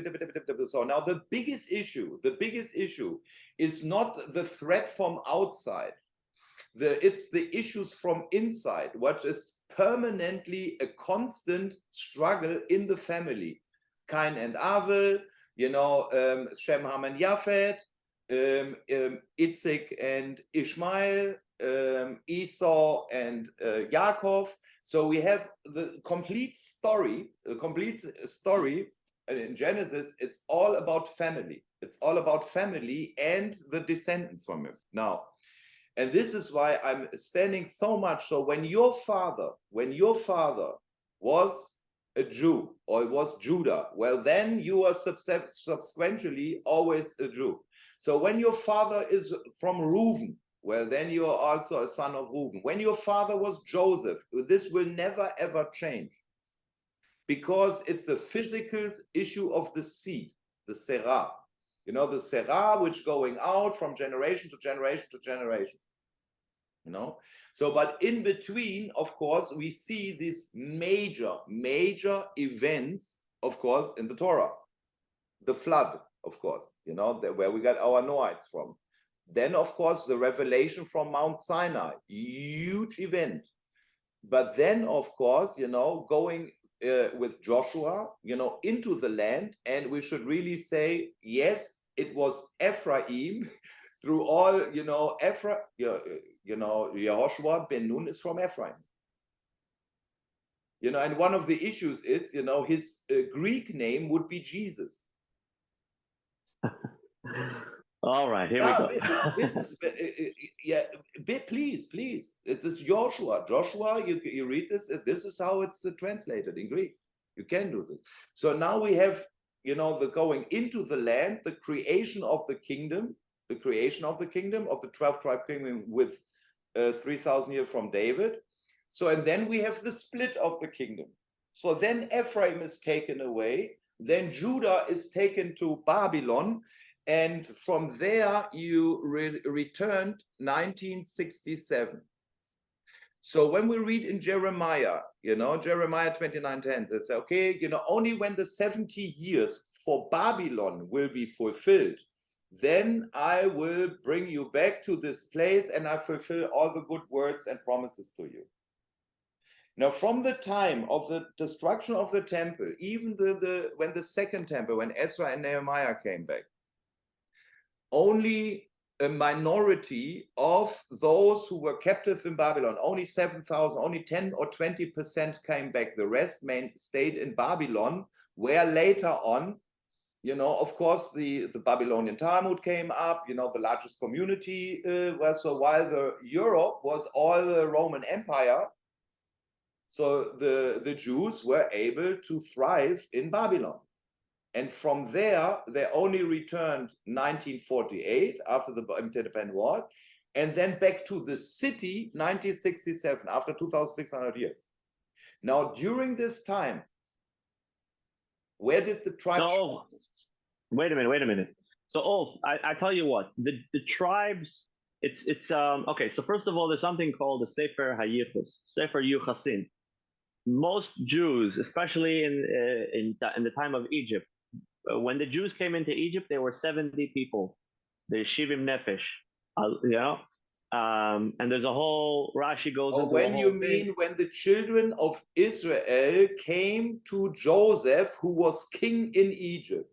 So now the biggest issue is not the threat from outside. It's the issues from inside, what is permanently a constant struggle in the family. Cain and Abel, Shem, Ham and Japhet, Isaac and Ishmael, Esau and Yaakov. So we have the complete story, and in Genesis, it's all about family. It's all about family and the descendants from him. Now, and this is why I'm standing so much. So when your father was a Jew, or was Judah, well, then you are subsequently always a Jew. So when your father is from Reuben, well, then you are also a son of Reuben. When your father was Joseph, this will never, ever change, because it's a physical issue of the seed, the serah. The serah, which going out from generation to generation to generation. So, but in between, of course, we see these major events, of course, in the Torah. The flood, of course, where we got our Noahites from. Then, of course, the revelation from Mount Sinai, huge event. But then, of course, going with Joshua, into the land, and we should really say, yes, it was Ephraim through all, Yehoshua ben Nun is from Ephraim. And one of the issues is, his Greek name would be Jesus. All right, here we go. This is, please. It is Joshua. Joshua, you read this. This is how it's translated in Greek. You can do this. So now we have, the going into the land, the creation of the kingdom, of the 12 tribe kingdom with 3,000 years from David. So, and then we have the split of the kingdom. So then Ephraim is taken away. Then Judah is taken to Babylon. And from there, you returned 1967. So when we read in Jeremiah, Jeremiah 29:10, it says, okay, only when the 70 years for Babylon will be fulfilled, then I will bring you back to this place and I fulfill all the good words and promises to you. Now, from the time of the destruction of the temple, even when the second temple, when Ezra and Nehemiah came back, only a minority of those who were captive in Babylon, only 7,000, only 10 or 20% came back. The rest stayed in Babylon where later on, you know, of course, the Babylonian Talmud came up, you know, the largest community was, so while the Europe was all the Roman Empire, so the Jews were able to thrive in Babylon. And from there, they only returned 1948 after the independent war, and then back to the city 1967 after 2,600 years. Now, during this time, where did the tribes? No, wait a minute. So, I tell you what, the tribes. It's okay. So first of all, there's something called the Sefer Hayichus, Sefer Yuchasin. Most Jews, especially in the time of Egypt, when the Jews came into Egypt, there were 70 people, the Shivim Nefesh, you know, and there's a whole Rashi goes into when you thing. mean when the children of Israel came to Joseph, who was king in Egypt.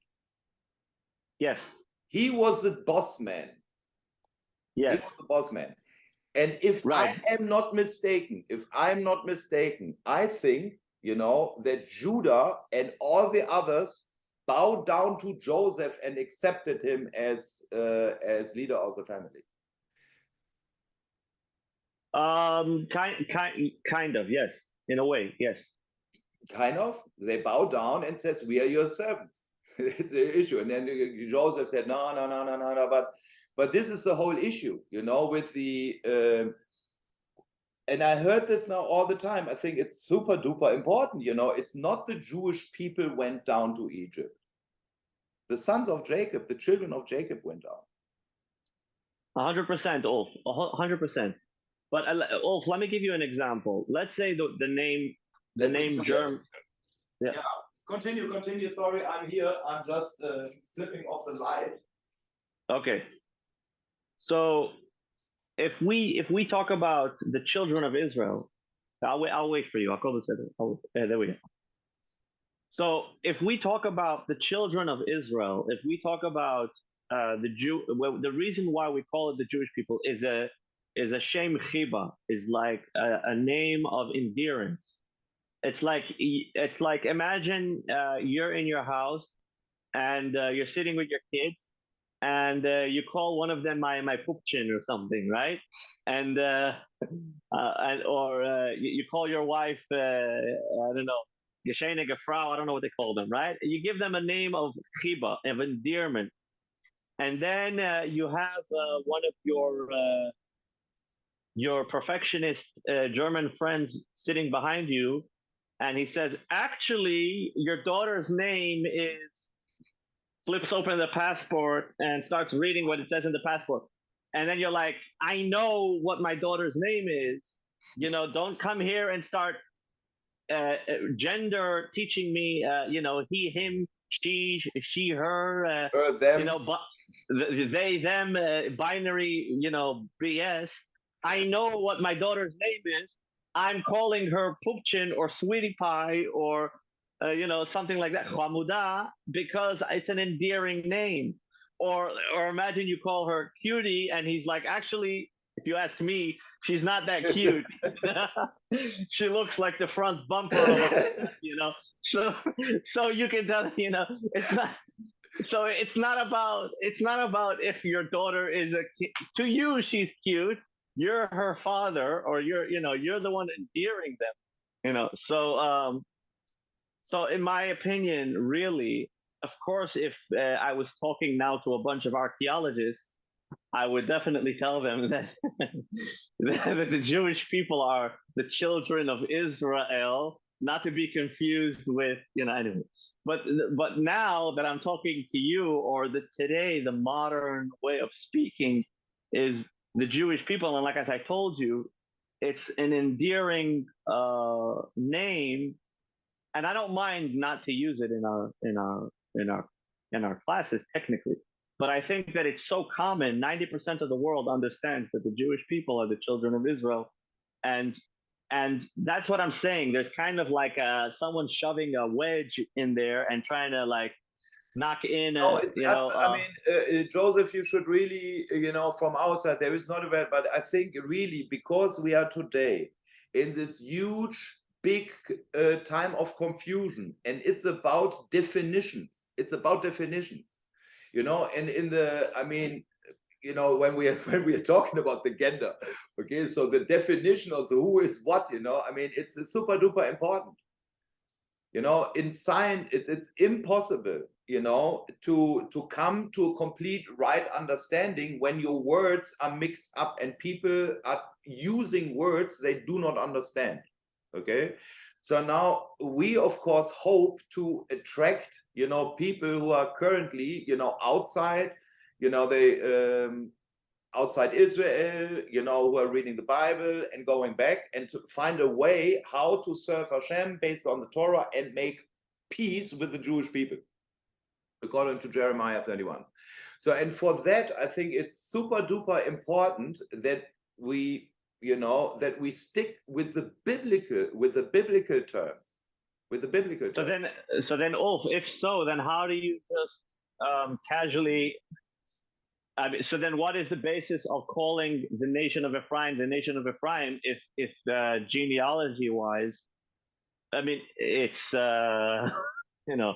Yes. He was the boss man. Yes. He was the boss man. And if right. I am not mistaken, I think, you know, that Judah and all the others bowed down to Joseph and accepted him as leader of the family. Kind of, yes. In a way, yes. Kind of. They bow down and says, "We are your servants." It's an issue. And then Joseph said, "No." But this is the whole issue, you know, with the. And I heard this now all the time. I think it's super duper important. You know, it's not the Jewish people went down to Egypt. The sons of Jacob, the children of Jacob went down. 100%, Ulf. 100%. But Ulf, let me give you an example. Let's say the name Germ. Yeah. Continue. Sorry, I'm here. I'm just flipping off the light. Okay. So if we talk about the children of Israel, I'll wait for you. I'll call this. There we go. So if we talk about the children of Israel, if we talk about the reason why we call it the Jewish people is a shem chiba, is like a name of endearance. It's like imagine you're in your house and you're sitting with your kids and you call one of them my pupchin or something, right? And you call your wife I don't know, Yeshene Gefrau, I don't know what they call them, right? You give them a name of chiba, of endearment, and then you have one of your perfectionist German friends sitting behind you, and he says, actually, your daughter's name is, flips open the passport and starts reading what it says in the passport. And then you're like, I know what my daughter's name is. You know, don't come here and start gender teaching me, you know, he, him, she, her, them. you know, they, them, binary, you know, BS. I know what my daughter's name is. I'm calling her Pupchin or Sweetie Pie or, you know, something like that, Chamuda, because it's an endearing name. Or imagine you call her Cutie, and he's like, actually, if you ask me, she's not that cute. She looks like the front bumper of a, you know. So you can tell, you know, it's not. So it's not about if your daughter is to you she's cute. You're her father, or you're the one endearing them, you know. So in my opinion, really, of course, if I was talking now to a bunch of archaeologists, I would definitely tell them that that the Jewish people are the children of Israel, not to be confused with, you know, anyway. But now that I'm talking to you, or today, the modern way of speaking is the Jewish people, and like as I told you, it's an endearing name, and I don't mind not to use it in our classes technically. But I think that it's so common. 90% of the world understands that the Jewish people are the children of Israel, and that's what I'm saying. There's kind of like someone shoving a wedge in there and trying to like knock in. No, it's I mean, Joseph, you should really, you know, from our side, there is not a bad, but I think really because we are today in this huge big time of confusion, and it's about definitions. It's about definitions, you know. And in the, I mean, you know, when we are talking about the gender, okay, so the definition of the who is what, you know, I mean, it's super duper important. You know, in science, it's impossible, you know, to come to a complete right understanding when your words are mixed up and people are using words they do not understand. Okay, so now we of course hope to attract, you know, people who are currently, you know, outside, you know, they outside Israel, you know, who are reading the Bible and going back, and to find a way how to serve Hashem based on the Torah and make peace with the Jewish people, according to Jeremiah 31. So, and for that, I think it's super duper important that we, you know, that we stick with the biblical terms, with the biblical terms. So then, Ulf, if so, then how do you just casually? I mean, so then, what is the basis of calling the nation of Ephraim the nation of Ephraim if genealogy-wise, I mean, it's you know,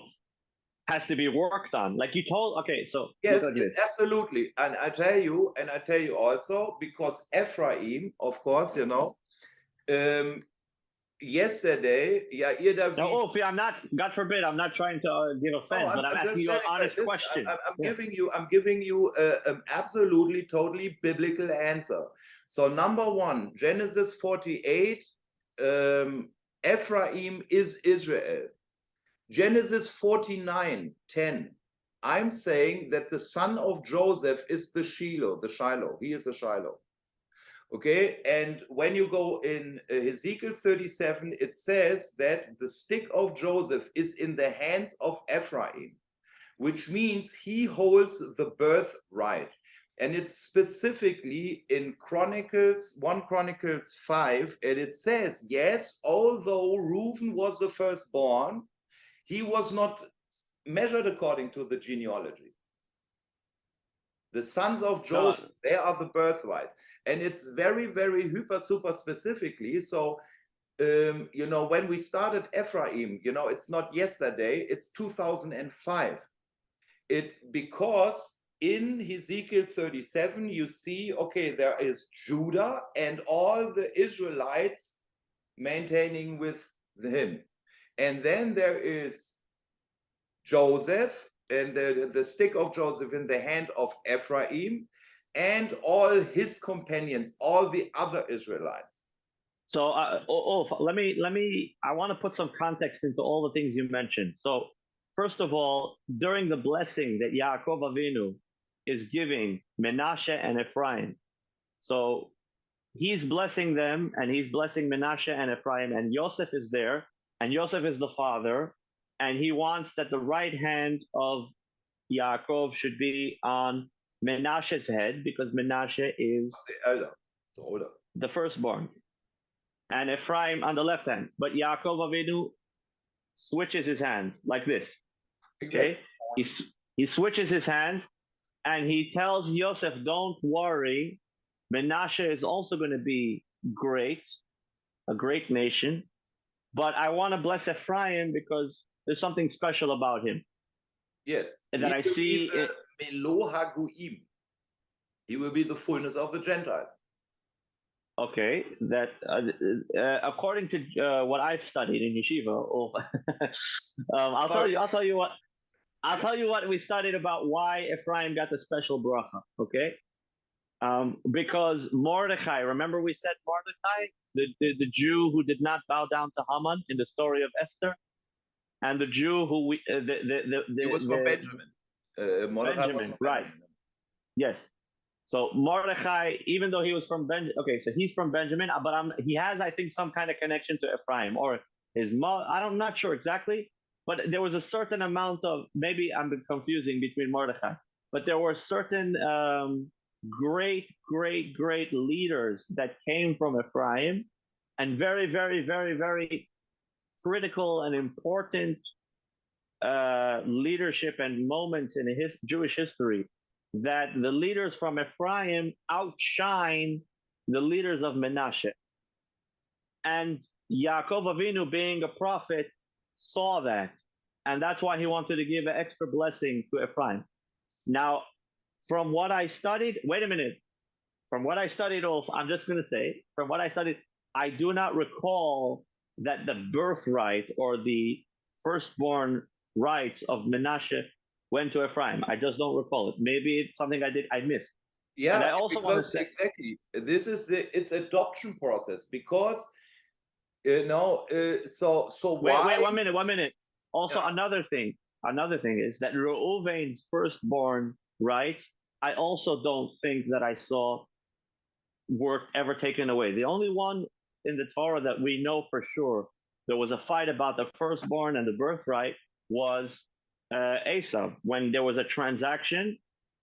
has to be worked on, like you told. Okay, so yes, it's absolutely, and I tell you also, because Ephraim, of course, you know, yesterday, yeah, no, Ulf, I'm not. God forbid, I'm not trying to give offense, but I'm asking you an honest question. I'm giving you an absolutely, totally biblical answer. So, number one, Genesis 48, Ephraim is Israel. Genesis 49:10. I'm saying that the son of Joseph is the Shiloh. He is the Shiloh. Okay, and when you go in Ezekiel 37, it says that the stick of Joseph is in the hands of Ephraim, which means he holds the birthright. And it's specifically in Chronicles, 1 Chronicles 5, and it says, yes, although Reuben was the firstborn, he was not measured according to the genealogy. The sons of Joseph, they are the birthright. And it's very, very super specifically. So, you know, when we started Ephraim, you know, it's not yesterday, it's 2005. Because in Ezekiel 37, you see, okay, there is Judah and all the Israelites maintaining with him. And then there is Joseph, and the stick of Joseph in the hand of Ephraim, and all his companions, all the other Israelites. So, let me. I want to put some context into all the things you mentioned. So, first of all, during the blessing that Yaakov Avinu is giving Menashe and Ephraim, so he's blessing them, and he's blessing Menashe and Ephraim, and Yosef is there, and Yosef is the father, and he wants that the right hand of Yaakov should be on Menashe's head, because Menashe is the older, the firstborn, and Ephraim on the left hand. But Yaakov Avinu switches his hands like this. Okay, he switches his hands, and he tells Yosef, "Don't worry, Menashe is also going to be great, a great nation, but I want to bless Ephraim because there's something special about him." Yes, and that I see. Melo Haguim. He will be the fullness of the Gentiles. Okay, that according to what I've studied in yeshiva, I'll tell you what we studied about why Ephraim got the special bracha. Okay, because Mordechai. Remember, we said Mordechai, the Jew who did not bow down to Haman in the story of Esther, and the Jew who he was from Benjamin. Benjamin, right? Yes. So Mordechai, even though he was from Benjamin, okay, so he's from Benjamin, but he has, I think, some kind of connection to Ephraim, or his mother. I'm not sure exactly, but there was a certain amount of, maybe I'm confusing between Mordechai, but there were certain great leaders that came from Ephraim, and very, very, very, very critical and important leadership and moments in Jewish history, that the leaders from Ephraim outshine the leaders of Menashe. And Yaakov Avinu, being a prophet, saw that. And that's why he wanted to give an extra blessing to Ephraim. Now, from what I studied, wait a minute. From what I studied, I'm just going to say, from what I studied, I do not recall that the birthright or the firstborn rights of Menashe went to Ephraim. I just don't recall it. Maybe it's something I missed. And Yeah, I also want to because say, exactly this is its adoption process. Because so why? wait, 1 minute. Also, Yeah, another thing is that Reuven's firstborn rights, I also don't think that I saw were ever taken away. The only one in the Torah that we know for sure there was a fight about the firstborn and the birthright was Esau, when there was a transaction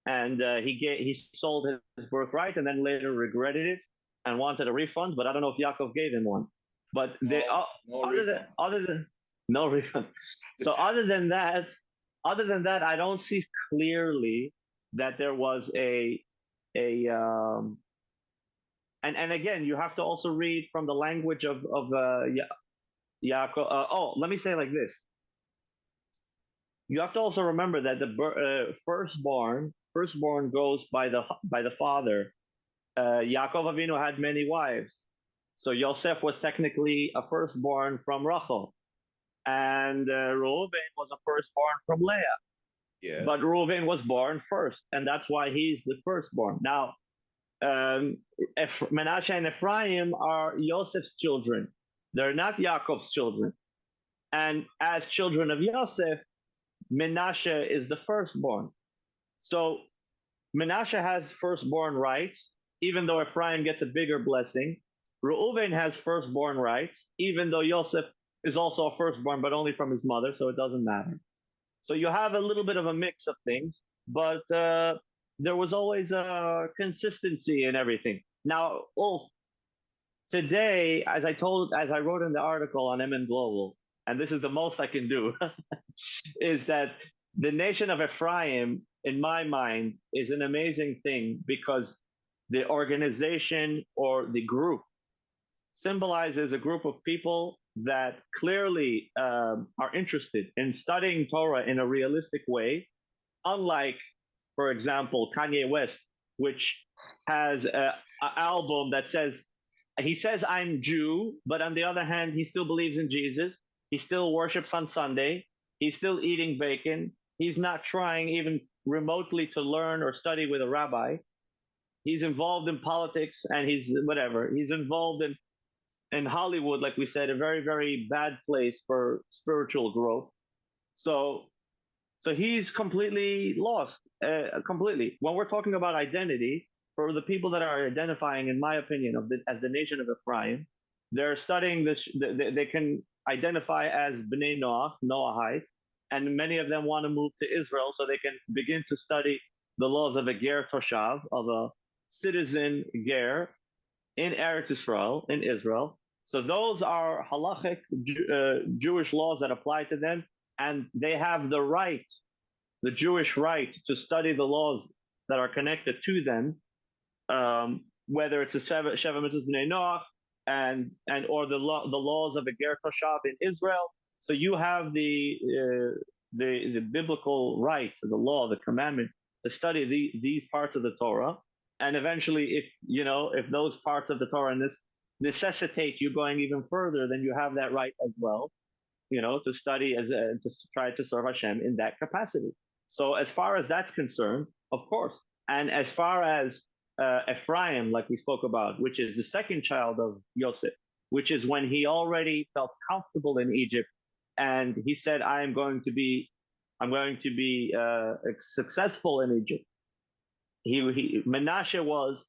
and he sold his birthright and then later regretted it and wanted a refund. But I don't know if Yaakov gave him one. But no refunds. other than no refund. So other than that, I don't see clearly that there was a and again, you have to also read from the language of Yaakov. Let me say it like this: you have to also remember that the firstborn goes by the father. Yaakov Avinu had many wives, so Yosef was technically a firstborn from Rachel, and Reuven was a firstborn from Leah. Yeah. But Reuven was born first, and that's why he's the firstborn. Now, Menashe and Ephraim are Yosef's children. They're not Yaakov's children. And as children of Yosef, Menashe is the firstborn. So Menashe has firstborn rights, even though Ephraim gets a bigger blessing. Reuven has firstborn rights, even though Yosef is also a firstborn, but only from his mother, so it doesn't matter. So you have a little bit of a mix of things, but there was always a consistency in everything. Now, Ulf, today, as I wrote in the article on MN Global, and this is the most I can do, is that the nation of Ephraim, in my mind, is an amazing thing because the organization or the group symbolizes a group of people that clearly are interested in studying Torah in a realistic way, unlike, for example, Kanye West, which has an album that says, he says, I'm Jew, but on the other hand, he still believes in Jesus. He still worships on Sunday. He's still eating bacon. He's not trying even remotely to learn or study with a rabbi. He's involved in politics and he's whatever. He's involved in Hollywood, like we said, a very, very bad place for spiritual growth. So he's completely lost, completely. When we're talking about identity, for the people that are identifying, in my opinion, as the nation of Ephraim, they're studying this. They can identify as Bnei Noach, Noahite, and many of them want to move to Israel so they can begin to study the laws of a Ger Toshav, of a citizen Ger in Eretz Israel, in Israel. So those are halachic Jewish laws that apply to them, and they have the right, the Jewish right, to study the laws that are connected to them, whether it's a Sheva Mitzvahs Bnei Noach and or the laws of a Ger Toshav in Israel. So you have the biblical right, the law, the commandment to study these parts of the Torah. And eventually, if those parts of the Torah necessitate you going even further, then you have that right as well, to study to try to serve Hashem in that capacity. So as far as that's concerned, of course. And as far as Ephraim, like we spoke about, which is the second child of Yosef, which is when he already felt comfortable in Egypt, and he said, I'm going to be successful in Egypt. Menashe was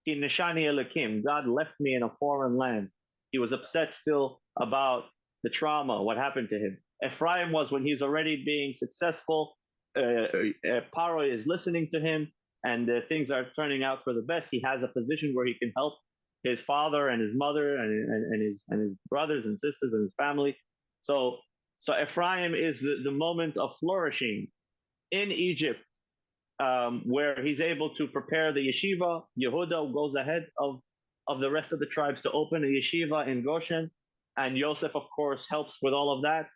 in Nishani Elokim. God left me in a foreign land. He was upset still about the trauma, what happened to him. Ephraim was when he's already being successful. Paro is listening to him, and things are turning out for the best. He has a position where he can help his father and his mother and his brothers and sisters and his family. So Ephraim is the moment of flourishing in Egypt, where he's able to prepare the yeshiva. Yehuda goes ahead of of the rest of the tribes to open a yeshiva in Goshen. And Yosef, of course, helps with all of that.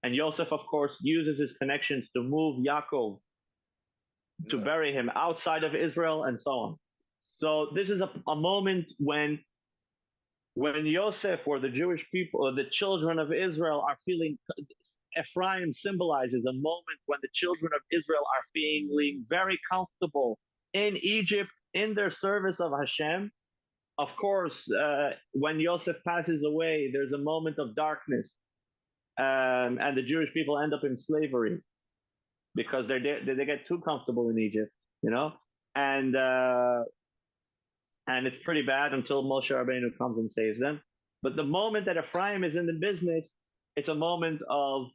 And Yosef, of course, uses his connections to move Yaakov to bury him outside of Israel and so on. So this is a moment when Yosef or the Jewish people or the children of Israel are feeling, Ephraim symbolizes a moment when the children of Israel are feeling very comfortable in Egypt, in their service of Hashem. Of course, when Yosef passes away, there's a moment of darkness, and the Jewish people end up in slavery because they get too comfortable in Egypt, you know, and it's pretty bad until Moshe Rabbeinu comes and saves them. But the moment that Ephraim is in the business, it's a moment of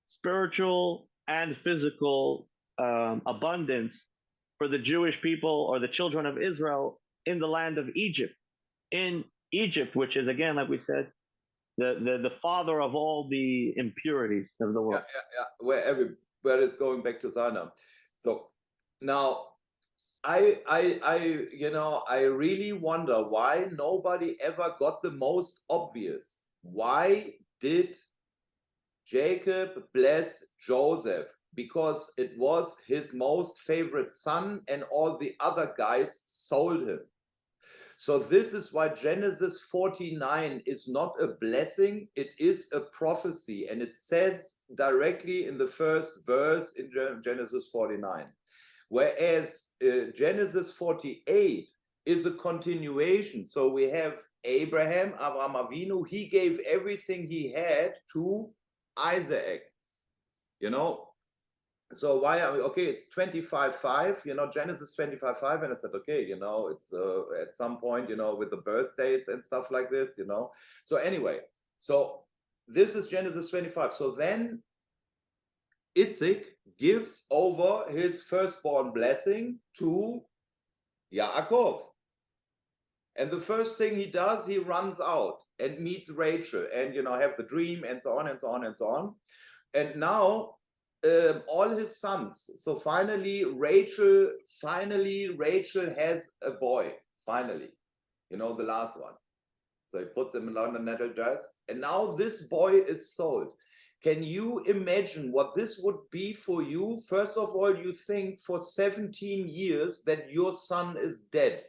spiritual and physical abundance for the Jewish people or the children of Israel in the land of Egypt. In Egypt, which is, again, like we said, the father of all the impurities of the world. Where everybody is going back to Sinai. So now I really wonder why nobody ever got the most obvious. Why did Jacob bless Joseph? Because it was his most favorite son and all the other guys sold him. So this is why Genesis 49 is not a blessing, it is a prophecy. And it says directly in the first verse in Genesis 49. Whereas Genesis 48 is a continuation. So we have Abraham, Avraham Avinu, he gave everything he had to Isaac, you know. So why are we, okay, it's 25:5, you know, Genesis 25:5, and I said, okay, you know, it's at some point, you know, with the birth dates and stuff like this, you know. So anyway, so this is Genesis 25. So then Isaac gives over his firstborn blessing to Yaakov. And the first thing he does, he runs out and meets Rachel and, you know, have the dream and so on and so on and so on. And now all his sons. So finally, Rachel has a boy, finally, you know, the last one. So he puts him in a nettle dress. And now this boy is sold. Can you imagine what this would be for you? First of all, you think for 17 years that your son is dead.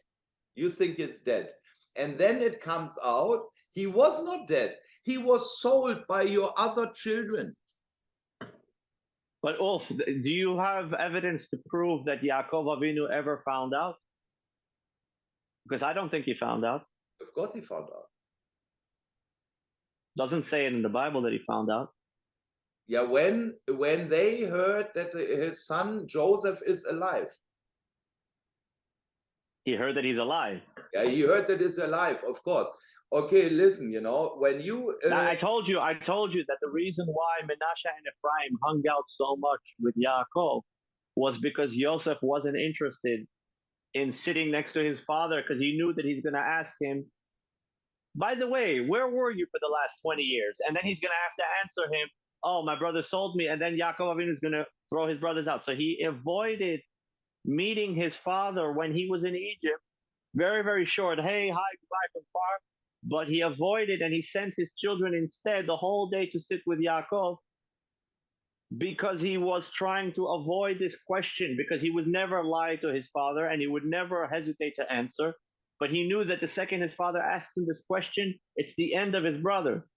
You think it's dead. And then it comes out, he was not dead. He was sold by your other children. But Ulf, do you have evidence to prove that Yaakov Avinu ever found out? Because I don't think he found out. Of course he found out. Doesn't say it in the Bible that he found out. Yeah, when they heard that his son Joseph is alive. He heard that he's alive. Yeah, he heard that he's alive, of course. Okay, listen, you know, when you... I told you that the reason why Menashe and Ephraim hung out so much with Yaakov was because Yosef wasn't interested in sitting next to his father because he knew that he's going to ask him, by the way, where were you for the last 20 years? And then he's going to have to answer him, oh, my brother sold me. And then Yaakov Avinu is going to throw his brothers out. So he avoided meeting his father when he was in Egypt. Very, very short. Hey, hi, goodbye from far. But he avoided and he sent his children instead the whole day to sit with Yaakov because he was trying to avoid this question, because he would never lie to his father and he would never hesitate to answer. But he knew that the second his father asked him this question, it's the end of his brother.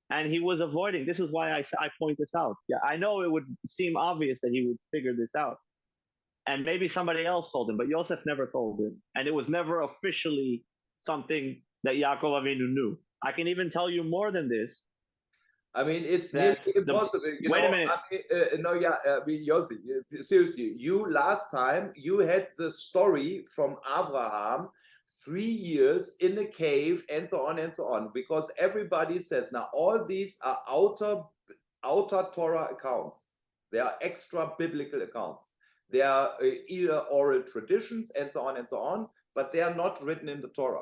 And he was avoiding. This is why I point this out. Yeah, I know it would seem obvious that he would figure this out. And maybe somebody else told him, but Yosef never told him. And it was never officially something that Yaakov Avinu knew. I can even tell you more than this. I mean, it's nearly impossible. Wait a minute. Yossi, seriously, you last time, you had the story from Abraham, 3 years in a cave and so on and so on, because everybody says, now all these are outer Torah accounts. They are extra biblical accounts. They are either oral traditions and so on, but they are not written in the Torah.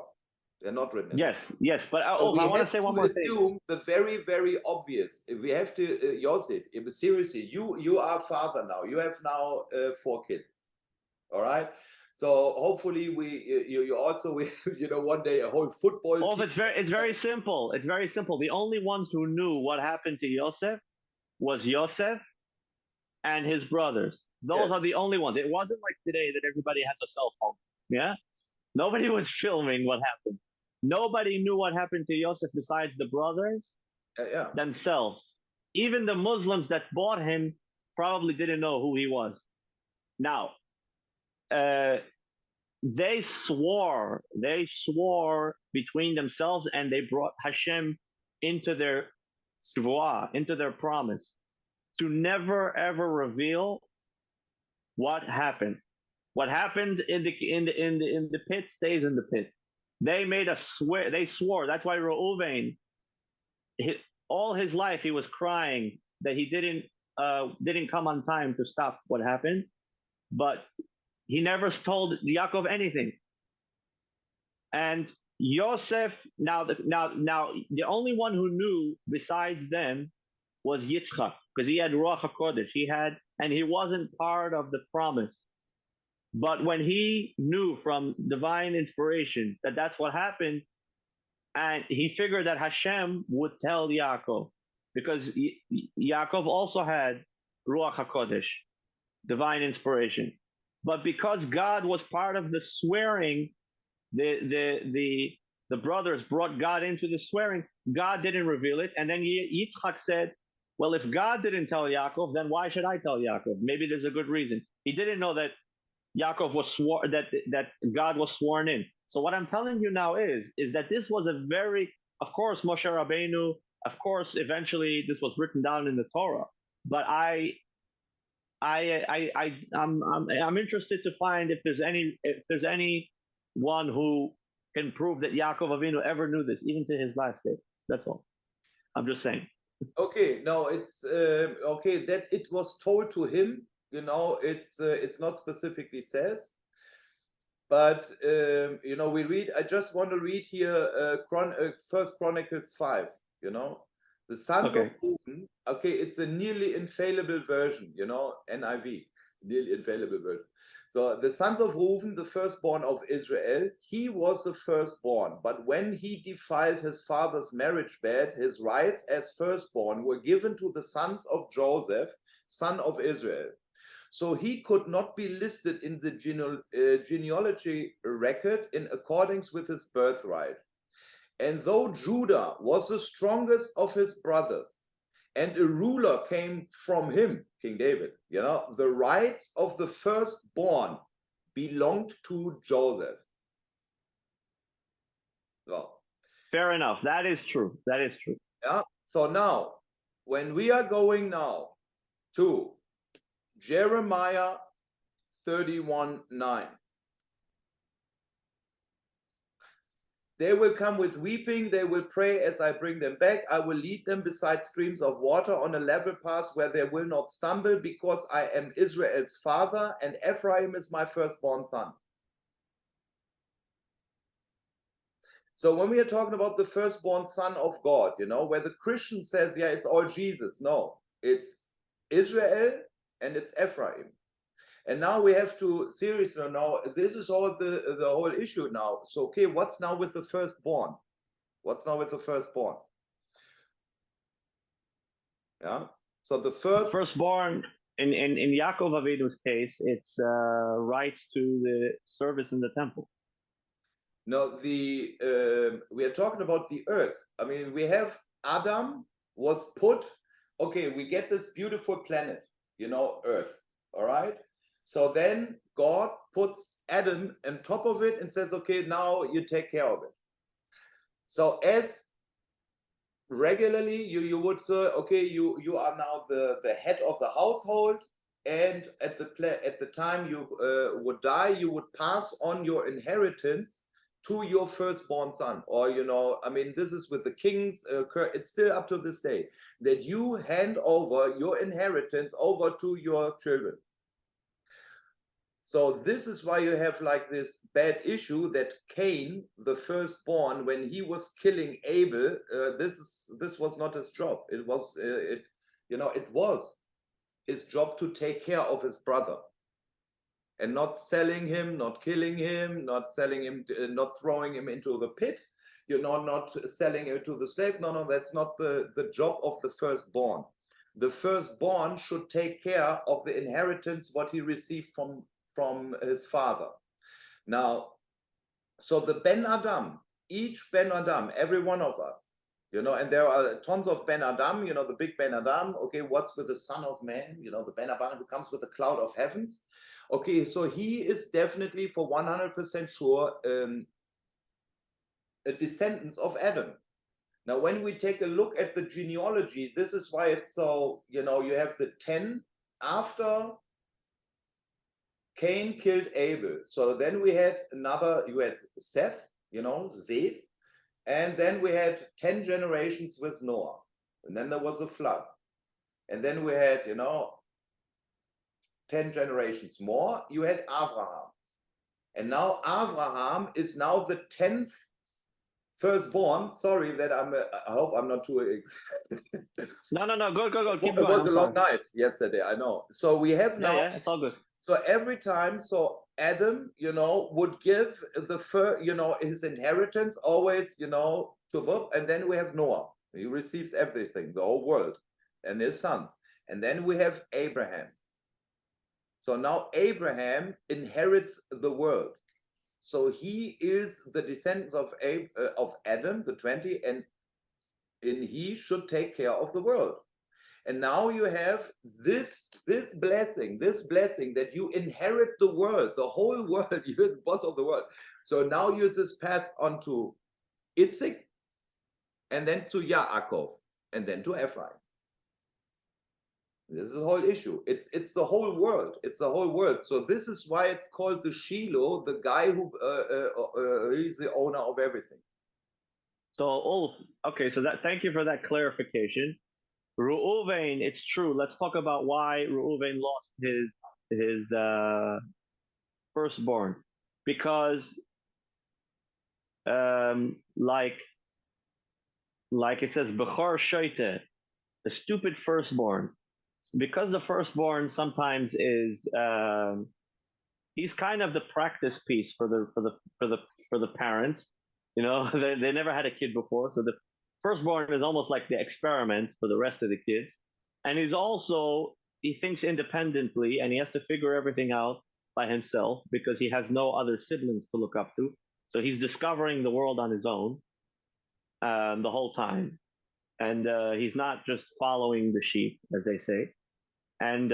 They're not written in Yes, but so I want to say one more thing. Assume the very, very obvious. We have to, Yosef, seriously, you are a father now. You have now 4 kids. All right? So hopefully you also one day a whole football Oh, team. it's very simple. It's very simple. The only ones who knew what happened to Yosef was Yosef and his brothers. Those Yes. are the only ones. It wasn't like today that everybody has a cell phone. Yeah? Nobody was filming what happened. Nobody knew what happened to Yosef besides the brothers Yeah. themselves. Even the Muslims that bought him probably didn't know who he was. Now, uh, they swore between themselves, and they brought Hashem into their svua, into their promise, to never ever reveal what happened. What happened in the pit stays in the pit. They made a swear. They swore. That's why Reuven, all his life, he was crying that he didn't come on time to stop what happened, but he never told Yaakov anything. And Yosef, now the only one who knew besides them was Yitzchak, because he had Ruach HaKodesh. And he wasn't part of the promise. But when he knew from divine inspiration that that's what happened, and he figured that Hashem would tell Yaakov, because Yaakov also had Ruach HaKodesh, divine inspiration. But because God was part of the swearing, the brothers brought God into the swearing. God didn't reveal it, and then Yitzchak said, "Well, if God didn't tell Yaakov, then why should I tell Yaakov? Maybe there's a good reason." He didn't know that Yaakov was that God was sworn in. So what I'm telling you now is that this was a very, of course, Moshe Rabbeinu, of course, eventually this was written down in the Torah. But I'm interested to find if there's anyone who can prove that Yaakov Avinu ever knew this, even to his last day. That's all. I'm just saying. Okay, no, it's okay that it was told to him. It's not specifically says, but we read. I just want to read here First Chronicles 5. The sons of Reuben. Okay, it's a nearly infallible version. NIV, nearly infallible version. So the sons of Reuben, the firstborn of Israel, he was the firstborn. But when he defiled his father's marriage bed, his rights as firstborn were given to the sons of Joseph, son of Israel. So he could not be listed in the genealogy record in accordance with his birthright. And though Judah was the strongest of his brothers, and a ruler came from him, King David, the rights of the firstborn belonged to Joseph. So, fair enough. That is true. That is true. Yeah. So now, when we are going now to Jeremiah 31:9. They will come with weeping, they will pray as I bring them back. I will lead them beside streams of water on a level path where they will not stumble, because I am Israel's father and Ephraim is my firstborn son. So when we are talking about the firstborn son of God, where the Christian says, yeah, it's all Jesus. No, it's Israel and it's Ephraim. And now we have to seriously now. This is all the whole issue now. So okay, what's now with the firstborn? What's now with the firstborn? Yeah. So the firstborn in Yaakov Avinu's case, it's rights to the service in the temple. No, we are talking about the earth. I mean, we have Adam was put. Okay, we get this beautiful planet, Earth. All right. So then God puts Adam on top of it and says, okay, now you take care of it. So as regularly you would say, okay, you are now the head of the household, and at the time you would die, you would pass on your inheritance to your firstborn son. Or, I mean, this is with the kings, it's still up to this day, that you hand over your inheritance over to your children. So this is why you have like this bad issue that Cain, the firstborn, when he was killing Abel, this was not his job. It was it was his job to take care of his brother. and not selling him, not killing him, not selling him, not throwing him into the pit, not selling him to the slave. No, that's not the job of the firstborn. The firstborn should take care of the inheritance what he received from his father. Now, so the Ben Adam, each Ben Adam, every one of us, and there are tons of Ben Adam, the big Ben Adam. Okay, what's with the Son of Man? The Ben Adam who comes with the cloud of heavens. Okay, so he is definitely for 100% sure a descendant of Adam. Now, when we take a look at the genealogy, this is why it's so, you have the 10 after Cain killed Abel. So then we had you had Seth, Seth, and then we had 10 generations with Noah. And then there was a flood. And then we had, 10 generations more, you had Abraham. And now Abraham is now the 10th firstborn. Sorry that I hope I'm not too... No, go. Keep it going. was a long night yesterday, I know. So we have now... Yeah, it's all good. So every time, Adam, would give his inheritance always, to Bob, and then we have Noah. He receives everything, the whole world, and his sons. And then we have Abraham. So now Abraham inherits the world. So he is the descendants of Adam, the 20, and he should take care of the world. And now you have this blessing that you inherit the world, the whole world. You're the boss of the world. So now you just pass on to Itzik, and then to Yaakov, and then to Ephraim. This is the whole issue. It's the whole world. It's the whole world. So this is why it's called the Shiloh, the guy who he's the owner of everything. So, okay. So thank you for that clarification. Reuven, it's true. Let's talk about why Reuven lost his firstborn, because like it says, Bechor Shoite, the stupid firstborn. Because the firstborn sometimes is he's kind of the practice piece for the parents. They never had a kid before, so the firstborn is almost like the experiment for the rest of the kids. And he thinks independently, and he has to figure everything out by himself because he has no other siblings to look up to. So he's discovering the world on his own the whole time. And he's not just following the sheep, as they say. And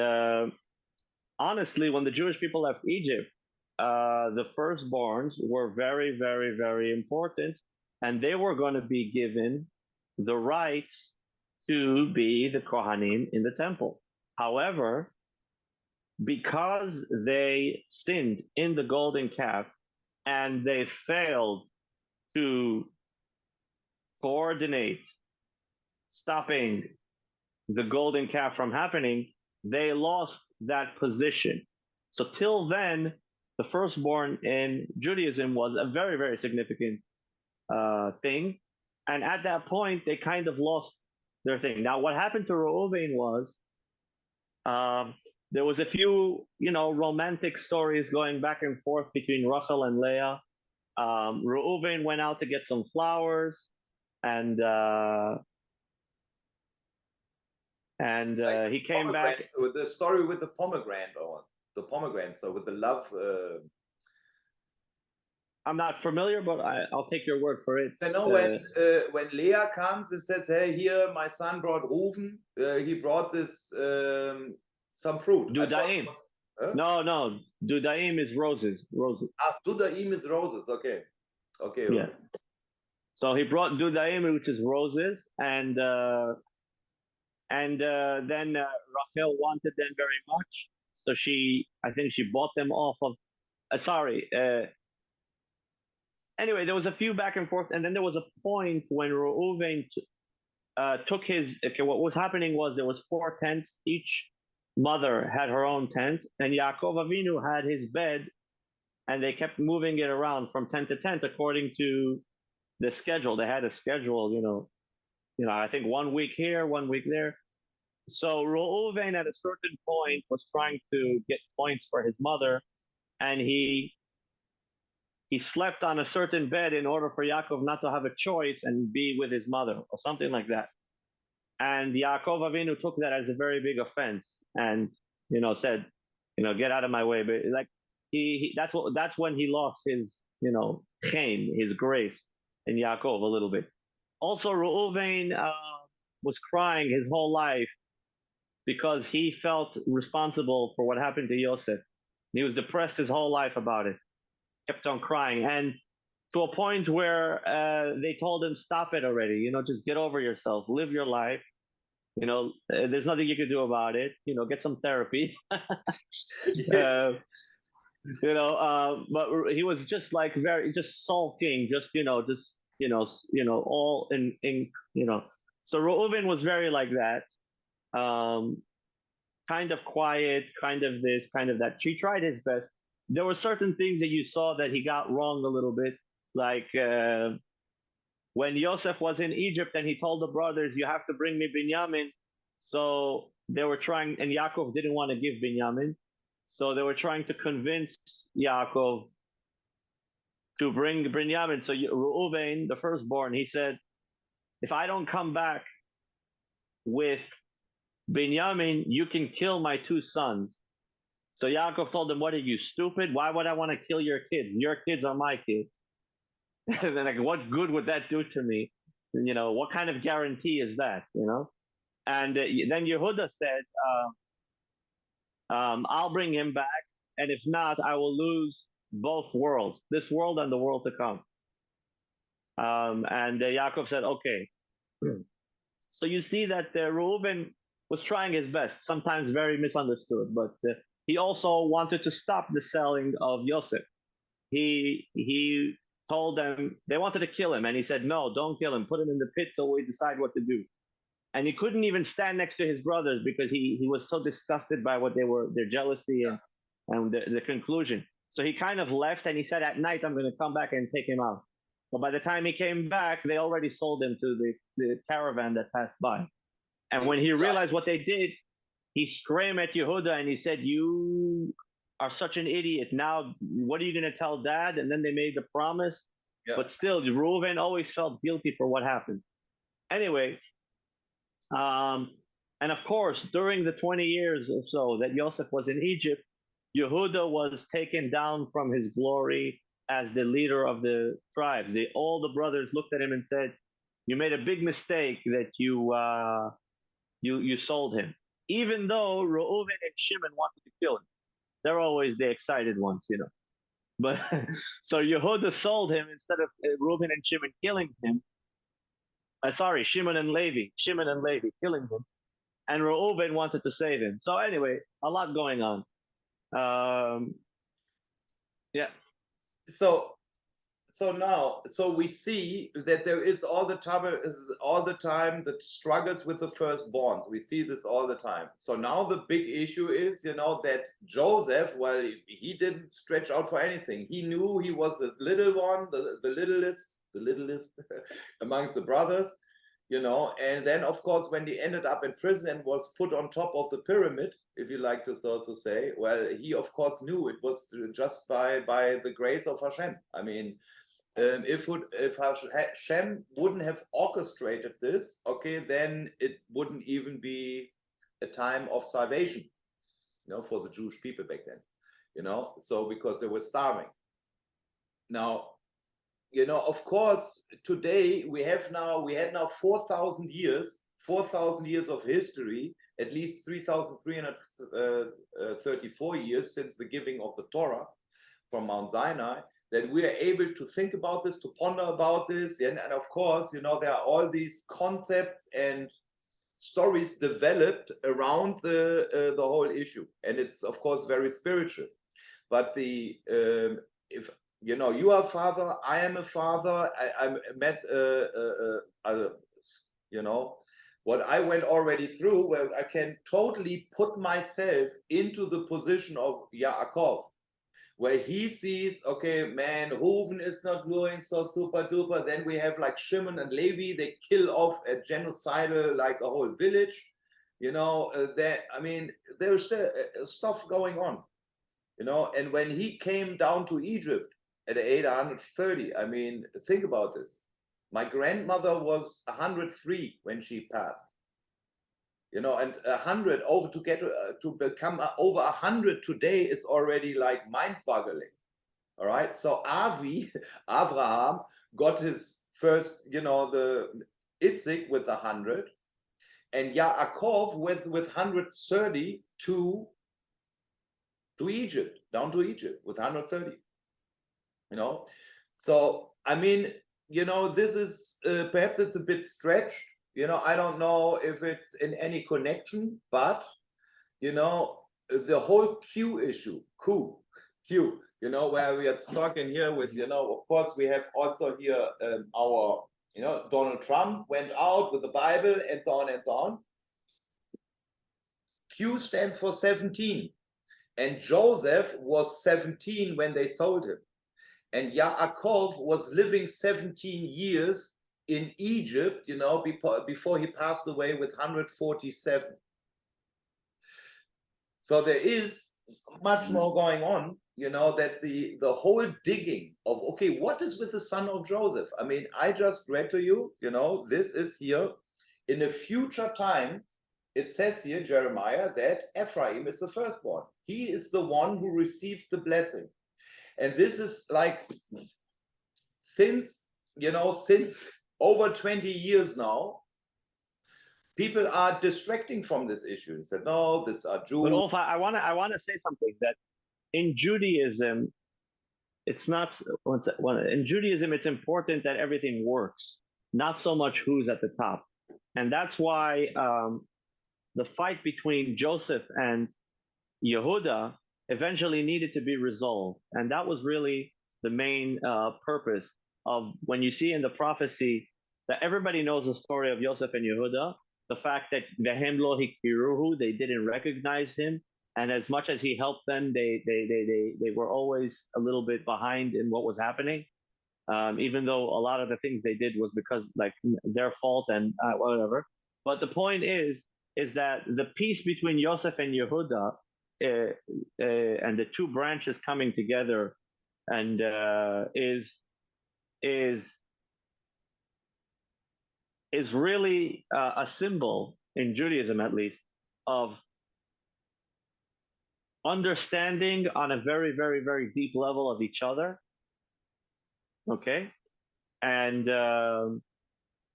honestly, when the Jewish people left Egypt, the firstborns were very, very, very important. And they were going to be given the rights to be the Kohanim in the temple. However, because they sinned in the golden calf and they failed to coordinate stopping the golden calf from happening, they lost that position. So till then, the firstborn in Judaism was a very, very significant thing. And at that point, they kind of lost their thing. Now, what happened to Reuven was there was a few, romantic stories going back and forth between Rachel and Leah. Reuven went out to get some flowers, and he came back with the story with the pomegranate, so with the love. I'm not familiar, but I'll take your word for it. I know when Leah comes and says, "Hey, here my son brought Reuven. He brought this some fruit." Dudaim. Huh? No. Dudaim is roses. Dudaim is roses. Okay. Yeah. So he brought Dudaim, which is roses, and then Rachel wanted them very much, so I think she bought them off of. Anyway, there was a few back and forth, and then there was a point when Reuven took his. Okay, what was happening was there was 4 tents. Each mother had her own tent, and Yaakov Avinu had his bed, and they kept moving it around from tent to tent according to the schedule. They had a schedule, I think 1 week here, 1 week there. So Reuven at a certain point was trying to get points for his mother and he slept on a certain bed in order for Yaakov not to have a choice and be with his mother or something like that. And Yaakov Avinu took that as a very big offense and, said, get out of my way. But like that's when he lost his, chen, his grace in Yaakov a little bit. Also, Reuven was crying his whole life because he felt responsible for what happened to Yosef. He was depressed his whole life about it. Kept on crying, and to a point where they told him, "Stop it already. Just get over yourself. Live your life. There's nothing you can do about it. Get some therapy." Yes. But he was just like just sulking, all in. So Reuven was very like that. Kind of quiet, kind of this, kind of that. He tried his best. There were certain things that you saw that he got wrong a little bit, like when Yosef was in Egypt and he told the brothers, "You have to bring me Binyamin." So they were trying, and Yaakov didn't want to give Binyamin, so they were trying to convince Yaakov to bring Binyamin. So Reuven, the firstborn, he said, "If I don't come back with Binyamin, you can kill my two sons." So Yaakov told him, "What are you, stupid? Why would I want to kill your kids? Your kids are my kids." And then, like, what good would that do to me? What kind of guarantee is that? And then Yehuda said, "I'll bring him back, and if not, I will lose both worlds, this world and the world to come." And Yaakov said, "Okay." So you see that Reuben was trying his best, sometimes very misunderstood, but he also wanted to stop the selling of Yosef. He told them they wanted to kill him, and he said, "No, don't kill him. Put him in the pit till we decide what to do." And he couldn't even stand next to his brothers because he was so disgusted by what their jealousy and the conclusion. So he kind of left, and he said, "At night I'm going to come back and take him out." But by the time he came back, they already sold him to the caravan that passed by. And when he realized what they did, he screamed at Yehuda and he said, "You are such an idiot. Now, what are you going to tell Dad?" And then they made the promise. Yeah. But still, Reuven always felt guilty for what happened. Anyway, and of course, during the 20 years or so that Yosef was in Egypt, Yehuda was taken down from his glory as the leader of the tribes. All the brothers looked at him and said, "You made a big mistake that you sold him." Even though Reuven and Shimon wanted to kill him. They're always the excited ones, But so Yehuda sold him instead of Reuven and Shimon killing him. Shimon and Levi killing him. And Reuven wanted to save him. So anyway, a lot going on. Yeah. So we see that there is all the time the struggles with the firstborns. We see this all the time. So now the big issue is, that Joseph, well, he didn't stretch out for anything. He knew he was the little one, the littlest amongst the brothers, and then of course when he ended up in prison and was put on top of the pyramid, if you like to so to say, well, he of course knew it was just by the grace of Hashem. I mean, if Hashem wouldn't have orchestrated this, okay, then it wouldn't even be a time of salvation, for the Jewish people back then, so because they were starving. Now, of course, today we had now 4,000 years of history, at least 3,334 years since the giving of the Torah from Mount Sinai, that we are able to think about this, to ponder about this, and of course, there are all these concepts and stories developed around the whole issue, and it's of course very spiritual. But if you are a father, I am a father. I met, what I went already through, where I can totally put myself into the position of Yaakov, where he sees, okay, man, Reuven is not doing so super duper. Then we have like Shimon and Levi, they kill off a genocidal, like a whole village. There's stuff going on. you know, and when he came down to Egypt at 830, I mean, think about this. My grandmother was 103 when she passed. You know, and 100 over to get to become over 100 today is already like mind-boggling. All right, so Avraham got his first, you know, the Itzik with 100, and Yaakov with 130 to Egypt, down to Egypt with 130. You know, so I mean, you know, this is perhaps it's a bit stretched. You know, I don't know if it's in any connection, but you know, the whole Q issue, Q, you know, where we are talking here with, you know, of course, we have also here our, you know, Donald Trump went out with the Bible and so on and so on. Q stands for 17. And Joseph was 17 when they sold him. And Yaakov was living 17 years in Egypt, you know, before he passed away with 147. So there is much more going on, you know, that the whole digging of, okay, what is with the son of Joseph? I mean, I just read to you, you know, this is here in a future time. It says here, Jeremiah, that Ephraim is the firstborn. He is the one who received the blessing. And this is like, since, you know, since over 20 years now, people are distracting from this issue. They said, no, these are Jews. But Ulf, I wanna say something, that in Judaism, it's not, in Judaism, it's important that everything works, not so much who's at the top. And that's why the fight between Joseph and Yehuda eventually needed to be resolved. And that was really the main purpose of, when you see in the prophecy that everybody knows the story of Yosef and Yehuda, the fact that Vehem lo hikiruhu, they didn't recognize him. And as much as he helped them, they were always a little bit behind in what was happening. Even though a lot of the things they did was because like their fault and whatever. But the point is that the peace between Yosef and Yehuda and the two branches coming together and is really a symbol in Judaism, at least, of understanding on a very, very, very deep level of each other. Okay. And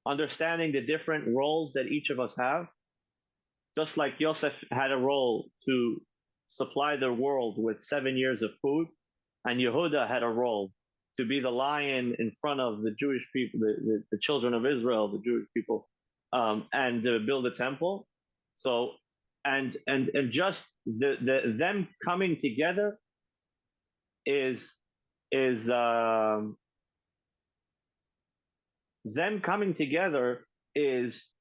understanding the different roles that each of us have. Just like Yosef had a role to supply the world with 7 years of food, and Yehuda had a role to be the lion in front of the Jewish people, the children of Israel, the Jewish people, and to build a temple. So, and just them coming together is them coming together is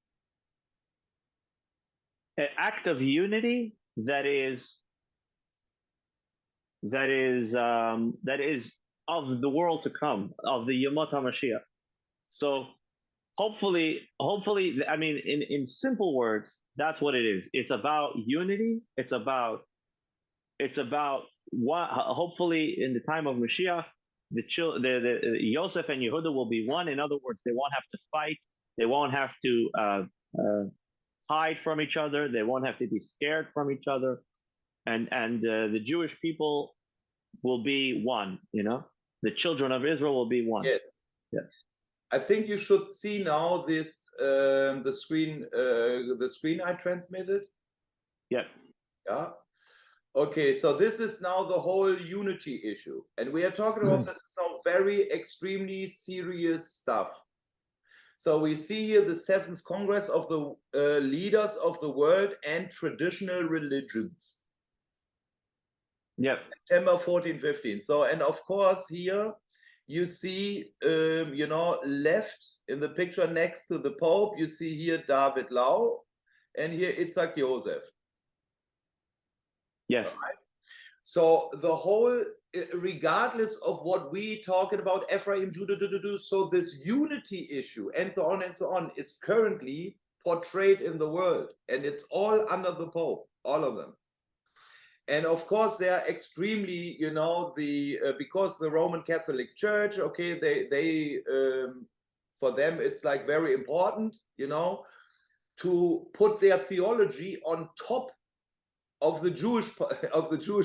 an act of unity that is of the world to come, of the Yemot HaMashiach. So hopefully, I mean, in simple words, that's what it is. It's about unity. It's about what, hopefully in the time of Mashiach, the Yosef and Yehuda will be one. In other words, they won't have to fight. They won't have to hide from each other. They won't have to be scared from each other. And the Jewish people will be one, you know? The children of Israel will be one. Yes. Yes. I think you should see now this the screen I transmitted. Yeah. Yeah. Okay, so this is now the whole unity issue. And we are talking about this now very extremely serious stuff. So we see here the 7th Congress of the Leaders of the World and Traditional Religions. Yep. September 14, 15. So, and of course here you see, you know, left in the picture next to the Pope, you see here David Lau and here Itzhak Yosef. Yes. Right? So the whole, regardless of what we talking about, Ephraim, Judah, so this unity issue and so on is currently portrayed in the world, and it's all under the Pope, all of them. And of course, they are extremely, because the Roman Catholic Church, okay, they for them it's like very important, to put their theology on top of the Jewish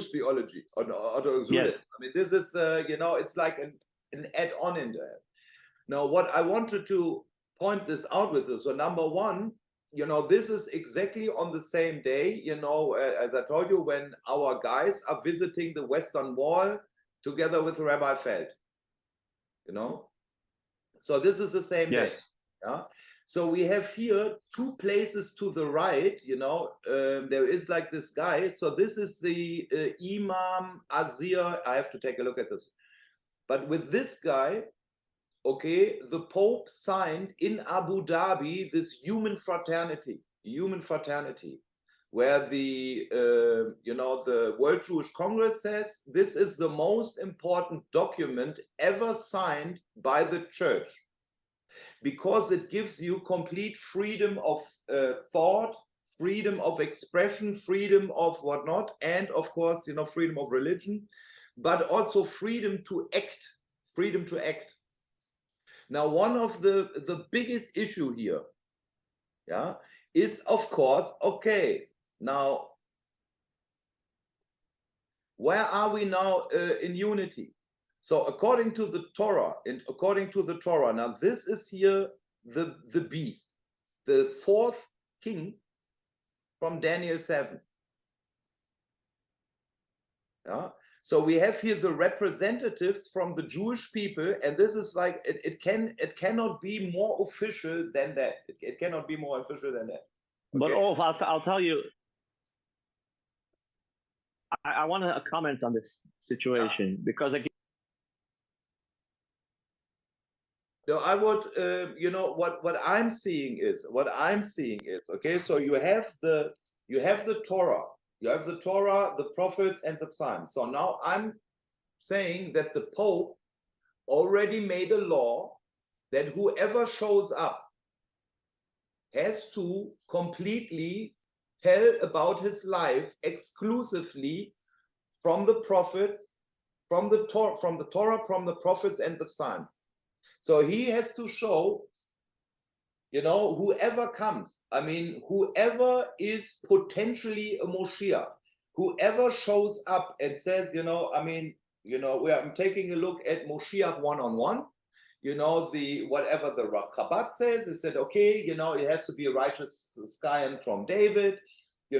theology on Orthodox Yes. Judaism. I mean, this is it's like an add-on in there. Now, what I wanted to point this out with this, so number one, this is exactly on the same day, as I told you, when our guys are visiting the Western Wall together with Rabbi Feld, So this is the same Yes. day. Yeah. So we have here two places to the right, there is like this guy. So this is the Imam Azir. I have to take a look at this. But with this guy, okay, the Pope signed in Abu Dhabi this human fraternity, where the the World Jewish Congress says this is the most important document ever signed by the church, because it gives you complete freedom of thought, freedom of expression, freedom of whatnot, and of course, freedom of religion, but also freedom to act, Now, one of the biggest issue here, is of course, okay, now, where are we now in unity? So according to the Torah, now this is here the beast, the fourth king from Daniel 7. Yeah. So we have here the representatives from the Jewish people, and this is like it cannot be more official than that. It cannot be more official than that. Okay? But Ulf, I'll tell you, I want to comment on this situation because again. So I would, what I'm seeing is, okay. So you have the Torah, the prophets, and the Psalms. So now I'm saying that the Pope already made a law that whoever shows up has to completely tell about his life exclusively from the prophets, from the Torah, from the prophets and the Psalms. So he has to show, whoever comes, I mean, whoever is potentially a Moshiach, whoever shows up and says, I'm taking a look at Moshiach one-on-one, whatever the Chabad says, he said, okay, it has to be a righteous scion from David, he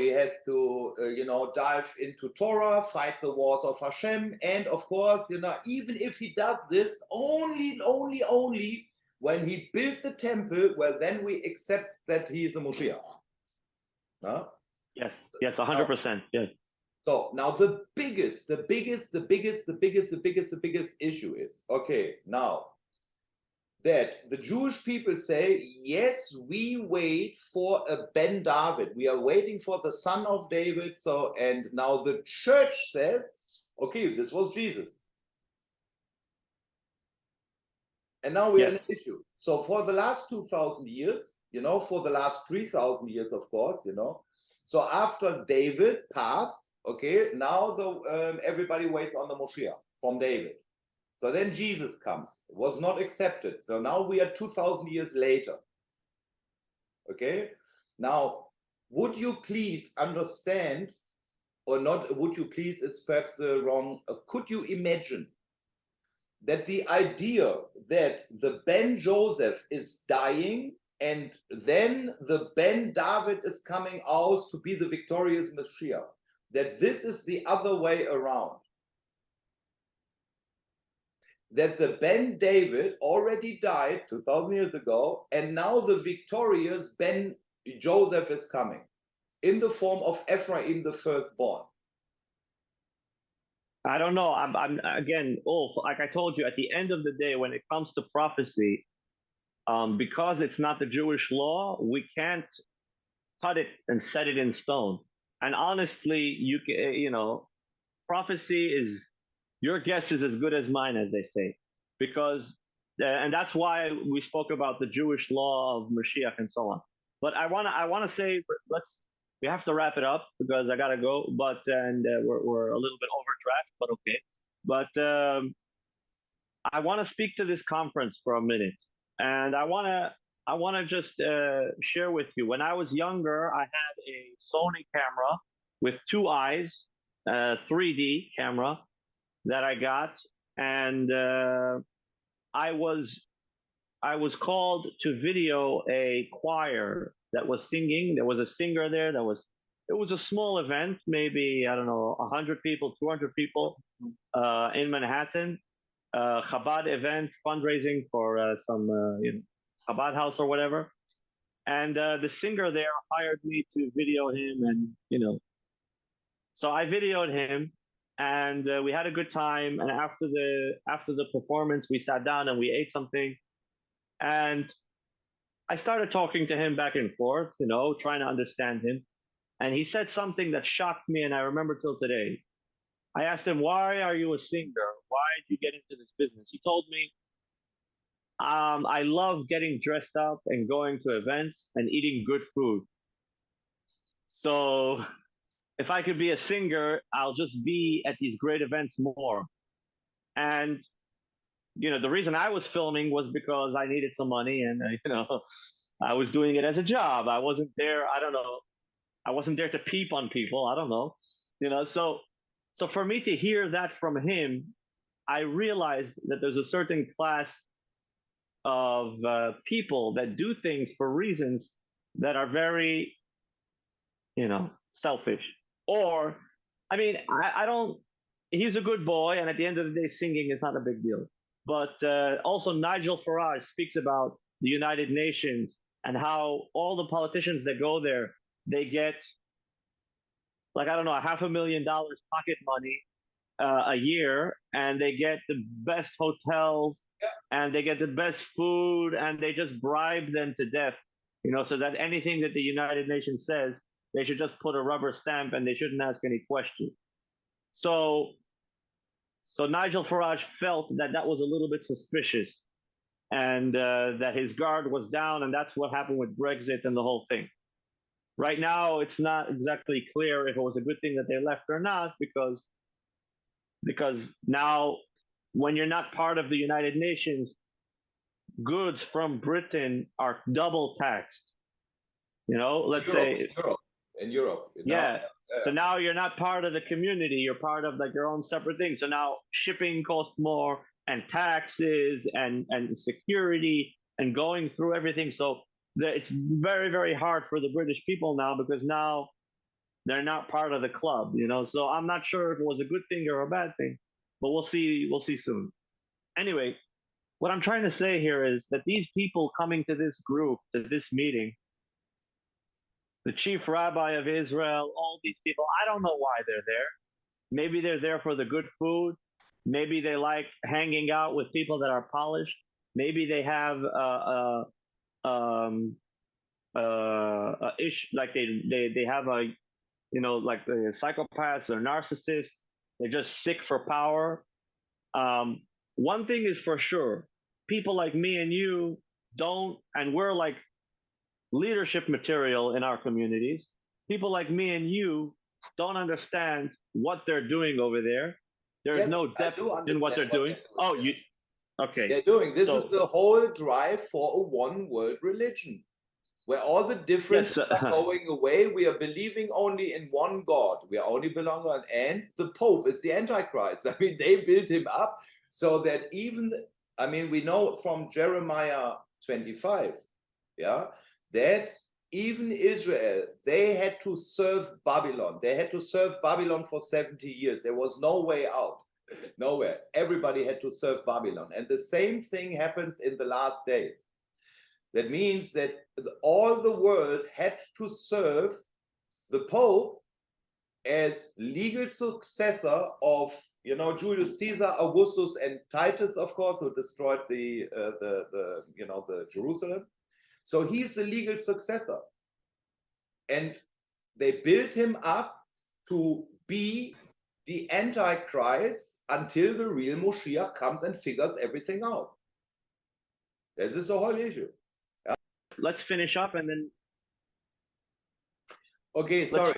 has to, dive into Torah, fight the wars of Hashem, and of course, even if he does this, only when he built the temple, well, then we accept that he is a Moshiach. Huh? Yes, 100%. Yes. So now the biggest issue is, okay, now that the Jewish people say, yes, we wait for a Ben David. We are waiting for the son of David. So, and now the church says, okay, this was Jesus. And now we are in an issue. So for the last 2,000 years, for the last 3,000 years, of course, so after David passed, okay, now everybody waits on the Moshiach from David. So then Jesus comes. It was not accepted. So now we are 2,000 years later. Okay? Now, would you please understand, or not, would you please, it's perhaps wrong, could you imagine that the idea that the Ben Joseph is dying and then the Ben David is coming out to be the victorious Messiah, that this is the other way around? That the Ben David already died 2,000 years ago, and now the victorious Ben Joseph is coming in the form of Ephraim, the firstborn. I don't know. I'm again, Ulf, like I told you, at the end of the day, when it comes to prophecy, because it's not the Jewish law, we can't cut it and set it in stone. And honestly, prophecy is, your guess is as good as mine, as they say, because, and that's why we spoke about the Jewish law of Mashiach and so on. But I want to say, let's we have to wrap it up because I gotta go. But we're a little bit overdraft, but okay. But I want to speak to this conference for a minute, and I want to just share with you. When I was younger, I had a Sony camera with two eyes, 3D camera that I got, and I was called to video a choir that was singing. There was a singer there. It was a small event, maybe I don't know, 100 people, 200 people in Manhattan. Chabad event fundraising for some Chabad house or whatever. And the singer there hired me to video him, and so I videoed him, and we had a good time. And after the performance, we sat down and we ate something, and I started talking to him back and forth, trying to understand him. And he said something that shocked me, and I remember till today. I asked him, "Why are you a singer? Why did you get into this business?" He told me, "I love getting dressed up and going to events and eating good food. So if I could be a singer, I'll just be at these great events more." And the reason I was filming was because I needed some money, and I was doing it as a job. I wasn't there. I don't know. I wasn't there to peep on people. I don't know. So for me to hear that from him, I realized that there's a certain class of people that do things for reasons that are very, selfish. Or, I mean, I don't. He's a good boy, and at the end of the day, singing is not a big deal. But also, Nigel Farage speaks about the United Nations and how all the politicians that go there, they get, like, I don't know, $500,000 pocket money a year, and they get the best hotels, and they get the best food, and they just bribe them to death, so that anything that the United Nations says, they should just put a rubber stamp and they shouldn't ask any questions. So Nigel Farage felt that that was a little bit suspicious, and that his guard was down, and that's what happened with Brexit and the whole thing. Right now, it's not exactly clear if it was a good thing that they left or not, because now, when you're not part of the United Nations, goods from Britain are double taxed. Let's say in Europe. Yeah. So now you're not part of the community. You're part of like your own separate thing. So now shipping costs more, and taxes, and security, and going through everything. So it's very, very hard for the British people now, because now they're not part of the club, So I'm not sure if it was a good thing or a bad thing, but we'll see. We'll see soon. Anyway, what I'm trying to say here is that these people coming to this group, to this meeting, the chief rabbi of Israel, all these people, I don't know why they're there. Maybe they're there for the good food. Maybe they like hanging out with people that are polished. Maybe they have like they have a, like the psychopaths or narcissists. They're just sick for power. One thing is for sure, people like me and you don't, and we're like leadership material in our communities. People like me and you don't understand what they're doing over there. There's no depth in what they're doing. Okay. They're doing this is the whole drive for a one world religion, where all the differences are going away. We are believing only in one God. We are only belonging, and the Pope is the Antichrist. I mean, they built him up so that we know from Jeremiah 25, that even Israel, they had to serve Babylon. They had to serve Babylon for 70 years. There was no way out. Nowhere. Everybody had to serve Babylon. And the same thing happens in the last days. That means that all the world had to serve the Pope as legal successor of, Julius Caesar, Augustus, and Titus, of course, who destroyed the Jerusalem. So he's the legal successor. And they built him up to be the Antichrist until the real Moshiach comes and figures everything out. This is the whole issue. Let's finish up and then. Okay, sorry.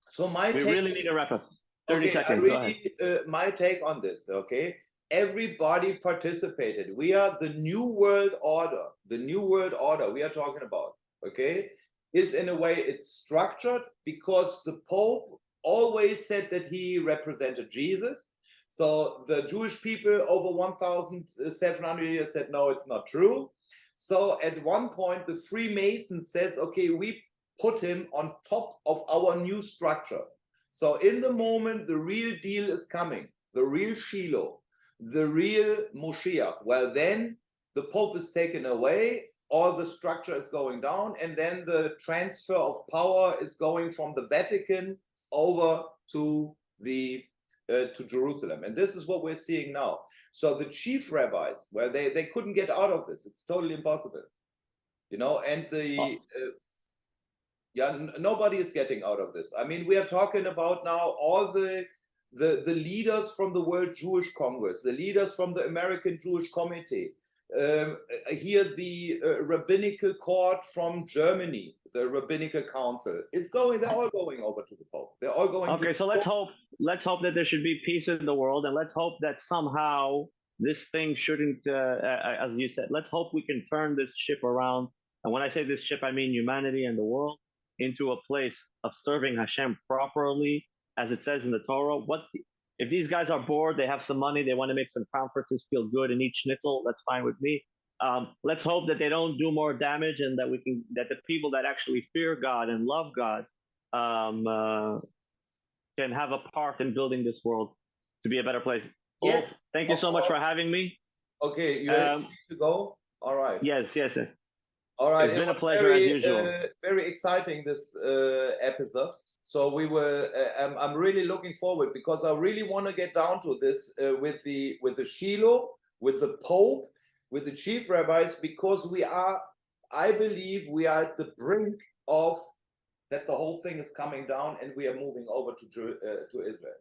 So my we take really need a wrap up. 30 okay, seconds. I Go ahead. my take on this, okay? Everybody participated. We are the new world order. The new world order we are talking about, okay, is in a way it's structured because the Pope always said that he represented Jesus. So the Jewish people over 1,700 years said, no, it's not true. So at one point, the Freemason says, okay, we put him on top of our new structure. So in the moment, the real deal is coming, the real Shiloh, the real Moshiach. Well, then the Pope is taken away, all the structure is going down, and then the transfer of power is going from the Vatican over to the to Jerusalem. And this is what we're seeing now. So the chief rabbis, well, they couldn't get out of this. It's totally impossible, you know, and the yeah, nobody is getting out of this. I mean, we are talking about now all the leaders from the World Jewish Congress, the leaders from the American Jewish Committee, here the rabbinical court from Germany, the rabbinical council. They're all going over to the Pope. They're all going. Okay, so let's hope that there should be peace in the world, and let's hope that somehow this thing shouldn't, as you said, let's hope we can turn this ship around. And when I say this ship, I mean humanity and the world into a place of serving Hashem properly, as it says in the Torah. If these guys are bored, they have some money, they want to make some conferences, feel good, and eat schnitzel, that's fine with me. Let's hope that they don't do more damage, and that the people that actually fear God and love God can have a part in building this world to be a better place. Yes. Oh, thank you so much for having me. Okay, you need to go. All right. Yes. All right. It's been a pleasure as usual. Very exciting this episode. So we were. I'm really looking forward because I really want to get down to this with the Shiloh, with the Pope, with the chief rabbis, because I believe we are at the brink of that the whole thing is coming down and we are moving over to Israel.